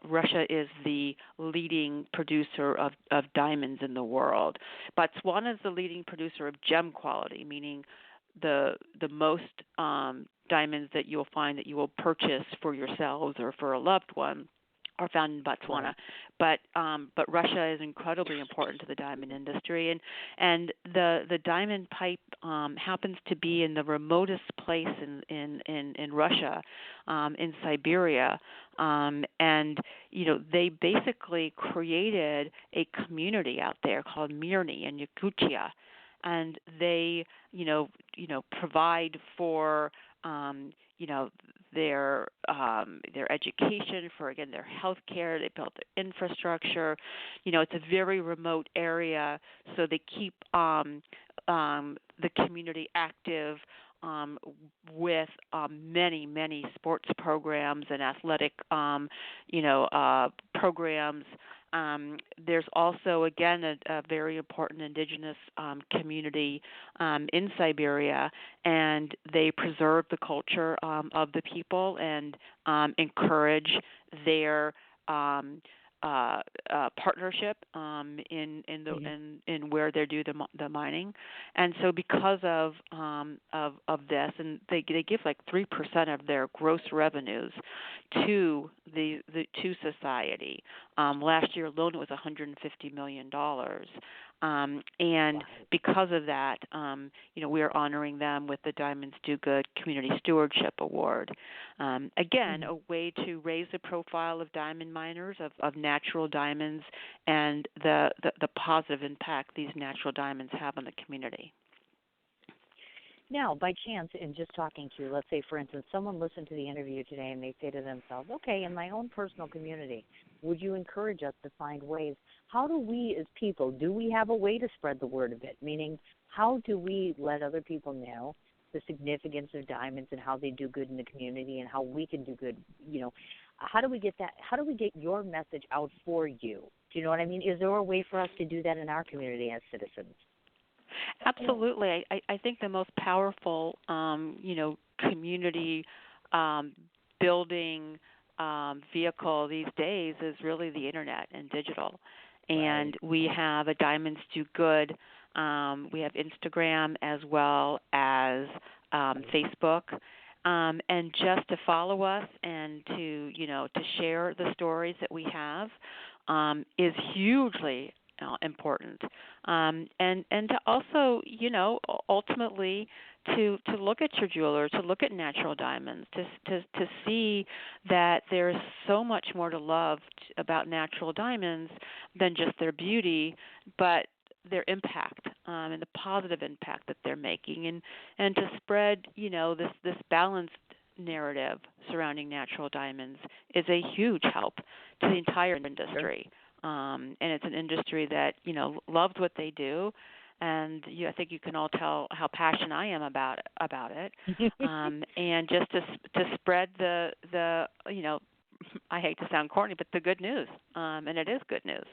Russia is the leading producer of diamonds in the world. Botswana is the leading producer of gem quality, meaning the most diamonds that you'll find that you will purchase for yourselves or for a loved one are found in Botswana. But Russia is incredibly important to the diamond industry, and the diamond pipe happens to be in the remotest place in Russia, in Siberia, and they basically created a community out there called Mirny in Yakutia, and they provide for their education, for again their health care. They built their infrastructure. It's a very remote area, so they keep the community active with many, many sports programs and athletic programs. There's also, again, a very important indigenous community in Siberia, and they preserve the culture of the people and encourage their partnership in where they do the mining. And so because of this, and they give like 3% of their gross revenues to to society. Last year alone it was $150 million. And because of that, we are honoring them with the Diamonds Do Good Community Stewardship Award. Again, a way to raise the profile of diamond miners, of natural diamonds, and the positive impact these natural diamonds have on the community. Now, by chance, in just talking to you, let's say, for instance, someone listened to the interview today and they say to themselves, okay, in my own personal community, would you encourage us to find ways? How do we as people, do we have a way to spread the word a bit? Meaning, how do we let other people know the significance of diamonds and how they do good in the community and how we can do good? How do we get that? How do we get your message out for you? Do you know what I mean? Is there a way for us to do that in our community as citizens? Absolutely. I think the most powerful, community building vehicle these days is really the internet and digital. And we have a Diamonds Do Good. We have Instagram as well as Facebook. And just to follow us and to share the stories that we have is hugely important, and to also, ultimately to look at your jeweler, to look at natural diamonds, to see that there is so much more to love about natural diamonds than just their beauty, but their impact and the positive impact that they're making, and to spread this balanced narrative surrounding natural diamonds is a huge help to the entire industry. And it's an industry that loves what they do, and I think you can all tell how passionate I am about it. And just to spread the I hate to sound corny, but the good news, and it is good news.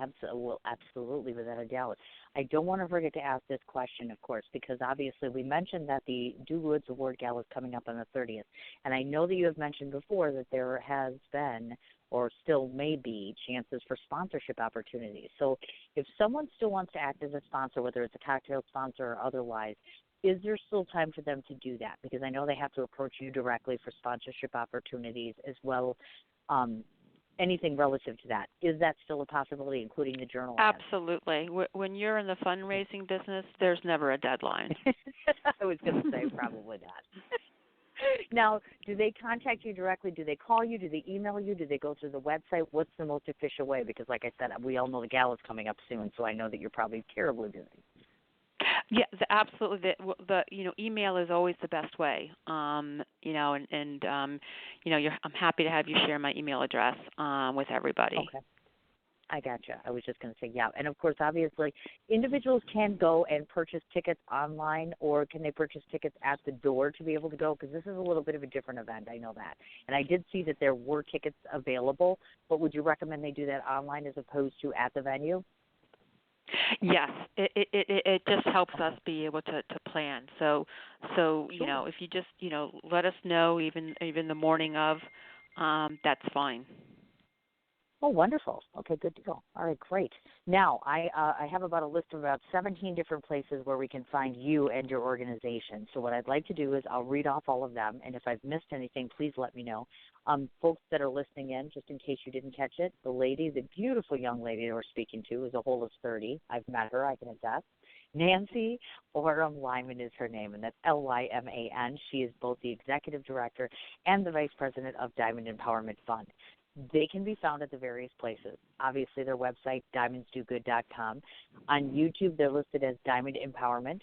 Absolutely, without a doubt. I don't want to forget to ask this question, of course, because obviously we mentioned that the Do Woods Award Gala is coming up on the 30th. And I know that you have mentioned before that there has been or still may be chances for sponsorship opportunities. So if someone still wants to act as a sponsor, whether it's a cocktail sponsor or otherwise, is there still time for them to do that? Because I know they have to approach you directly for sponsorship opportunities as well. Anything relative to that. Is that still a possibility, including the journal ads? Absolutely. When you're in the fundraising business, there's never a deadline. I was going to say probably that. Now, do they contact you directly? Do they call you? Do they email you? Do they go through the website? What's the most official way? Because like I said, we all know the gala's coming up soon, so I know that you're probably terribly busy. Yeah, absolutely. The email is always the best way. I'm happy to have you share my email address with everybody. Okay. I gotcha. I was just going to say, yeah. And, of course, obviously, individuals can go and purchase tickets online, or can they purchase tickets at the door to be able to go? Because this is a little bit of a different event. I know that. And I did see that there were tickets available, but would you recommend they do that online as opposed to at the venue? Yes, it just helps us be able to plan. So Sure. if you just let us know even the morning of, that's fine. Oh, wonderful. Okay, good deal. All right, great. Now, I have about a list of about 17 different places where we can find you and your organization. So what I'd like to do is I'll read off all of them, and if I've missed anything, please let me know. Folks that are listening in, just in case you didn't catch it, the beautiful young lady that we're speaking to is a whole of 30. I've met her, I can attest. Nancy Orem Lyman is her name, and that's Lyman. She is both the executive director and the vice president of Diamond Empowerment Fund. They can be found at the various places. Obviously, their website, diamondsdogood.com. On YouTube, they're listed as Diamond Empowerment,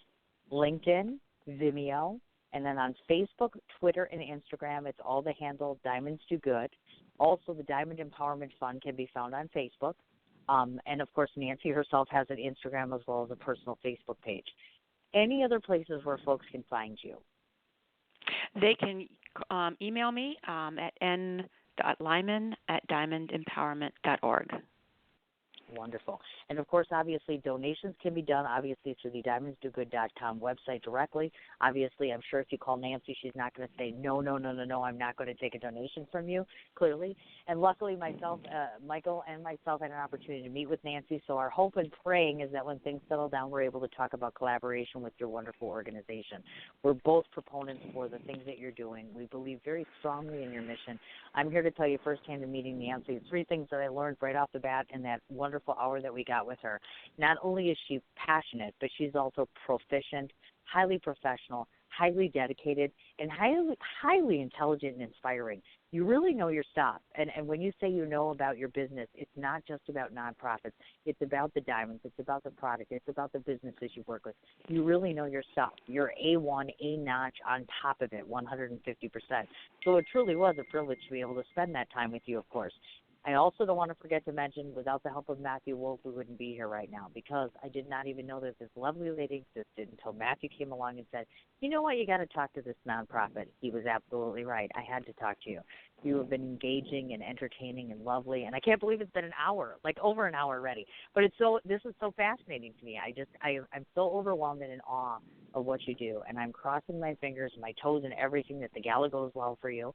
LinkedIn, Vimeo, and then on Facebook, Twitter, and Instagram, it's all the handle Diamonds Do Good. Also, the Diamond Empowerment Fund can be found on Facebook. And, of course, Nancy herself has an Instagram as well as a personal Facebook page. Any other places where folks can find you? They can email me at n.lyman@diamondempowerment.org. Wonderful. And, of course, obviously, donations can be done, obviously, through the diamondsdogood.com website directly. Obviously, I'm sure if you call Nancy, she's not going to say, no, I'm not going to take a donation from you, clearly. And luckily, Michael and myself had an opportunity to meet with Nancy, so our hope and praying is that when things settle down, we're able to talk about collaboration with your wonderful organization. We're both proponents for the things that you're doing. We believe very strongly in your mission. I'm here to tell you firsthand in meeting Nancy, 3 things that I learned right off the bat in that wonderful hour that we got with her. Not only is she passionate, but she's also proficient, highly professional, highly dedicated, and highly intelligent and inspiring. You really know your stuff. And when you say you know about your business, it's not just about nonprofits. It's about the diamonds. It's about the product. It's about the businesses you work with. You really know your stuff. You're A1, A-notch on top of it, 150%. So it truly was a privilege to be able to spend that time with you, of course. I also don't want to forget to mention, without the help of Matthew Wolf, we wouldn't be here right now, because I did not even know that this lovely lady existed until Matthew came along and said, you know what, you got to talk to this nonprofit. He was absolutely right. I had to talk to you. You have been engaging and entertaining and lovely, and I can't believe it's been an hour, like over an hour already. But this is so fascinating to me. I'm so overwhelmed and in awe of what you do, and I'm crossing my fingers and my toes and everything that the gala goes well for you.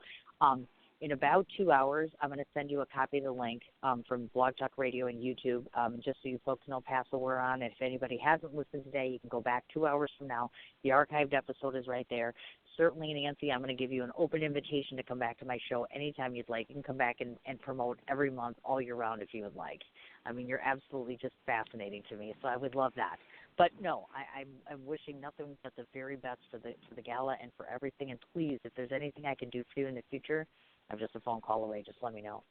In about 2 hours, I'm going to send you a copy of the link from Blog Talk Radio and YouTube, just so you folks know past what we're on. If anybody hasn't listened today, you can go back 2 hours from now. The archived episode is right there. Certainly, Nancy, I'm going to give you an open invitation to come back to my show anytime you'd like. You can come back and promote every month all year round if you would like. I mean, you're absolutely just fascinating to me, so I would love that. But no, I'm wishing nothing but the very best for the gala and for everything. And please, if there's anything I can do for you in the future, I'm just a phone call away. Just let me know.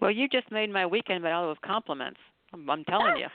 Well, you just made my weekend with all those compliments. I'm telling you.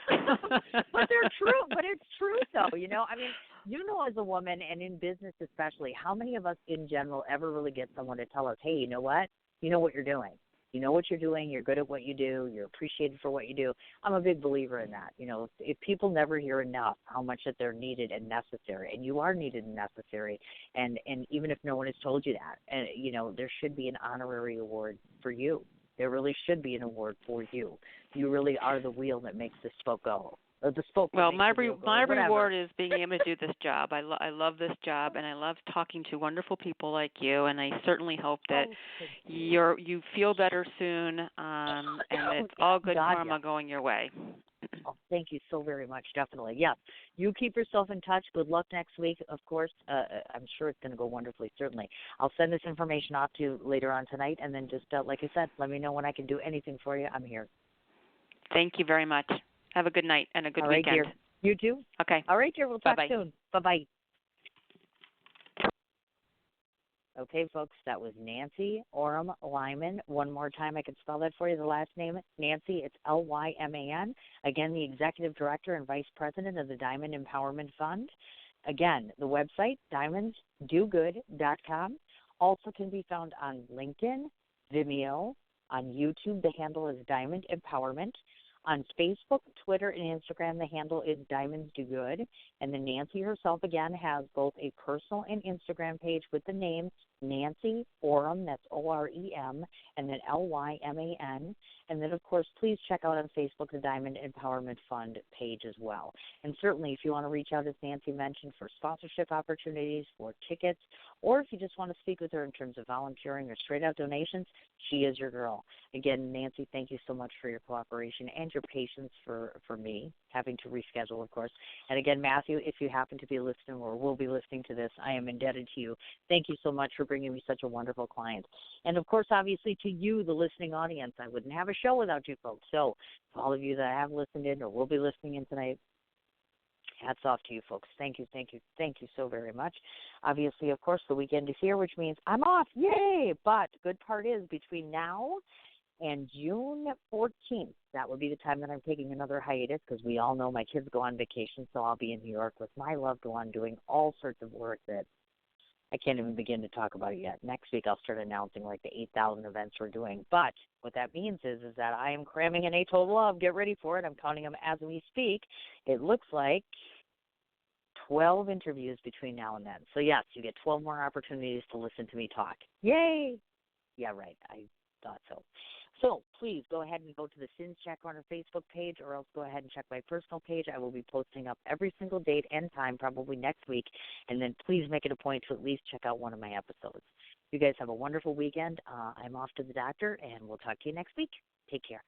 But they're true. But it's true, though. You know, I mean, you know, as a woman and in business especially, how many of us in general ever really get someone to tell us, hey, you know what? You know what you're doing. You know what you're doing. You're good at what you do. You're appreciated for what you do. I'm a big believer in that. You know, if people never hear enough how much that they're needed and necessary, and you are needed and necessary, and even if no one has told you that, and you know, there should be an honorary award for you. There really should be an award for you. You really are the wheel that makes the spoke go. Or the spoke that Well, makes my the wheel go, my whatever. reward is being able to do this job. I love this job, and I love talking to wonderful people like you. And I certainly hope that you feel better soon, and it's all good karma going your way. Oh, thank you so very much. Definitely. Yes. You keep yourself in touch. Good luck next week. Of course, I'm sure it's going to go wonderfully, certainly. I'll send this information off to you later on tonight, and then just, like I said, let me know when I can do anything for you. I'm here. Thank you very much. Have a good night and a good weekend. Dear. You too. Okay. All right, dear. We'll talk Bye-bye. soon. Bye-bye. Okay, folks, that was Nancy Orem Lyman. One more time, I can spell that for you, the last name, Nancy. It's Lyman. Again, the Executive Director and Vice President of the Diamond Empowerment Fund. Again, the website, diamondsdogood.com. Also can be found on LinkedIn, Vimeo, on YouTube. The handle is Diamond Empowerment. On Facebook, Twitter, and Instagram, the handle is Diamonds Do Good. And then Nancy herself, again, has both a personal and Instagram page with the name Nancy Orem, that's O-R-E-M, and then L-Y-M-A-N. And then, of course, please check out on Facebook the Diamond Empowerment Fund page as well. And certainly, if you want to reach out, as Nancy mentioned, for sponsorship opportunities, for tickets, or if you just want to speak with her in terms of volunteering or straight-out donations, she is your girl. Again, Nancy, thank you so much for your cooperation and your patience for me having to reschedule, of course. And again, Matthew, if you happen to be listening or will be listening to this, I am indebted to you. Thank you so much for bringing me such a wonderful client. And, of course, obviously to you, the listening audience, I wouldn't have a show without you folks. So for all of you that have listened in or will be listening in tonight, hats off to you folks. Thank you, thank you, thank you so very much. Obviously, of course, the weekend is here, which means I'm off. Yay! But the good part is between now and June 14th, that would be the time that I'm taking another hiatus because we all know my kids go on vacation, so I'll be in New York with my loved one doing all sorts of work that I can't even begin to talk about it yet. Next week I'll start announcing like the 8,000 events we're doing. But what that means is that I am cramming in a total of, get ready for it, I'm counting them as we speak. It looks like 12 interviews between now and then. So, yes, you get 12 more opportunities to listen to me talk. Yay! Yeah, right. I thought so. So please go ahead and go to the Sins Chat Corner Facebook page, or else go ahead and check my personal page. I will be posting up every single date and time, probably next week. And then please make it a point to at least check out one of my episodes. You guys have a wonderful weekend. I'm off to the doctor, and we'll talk to you next week. Take care.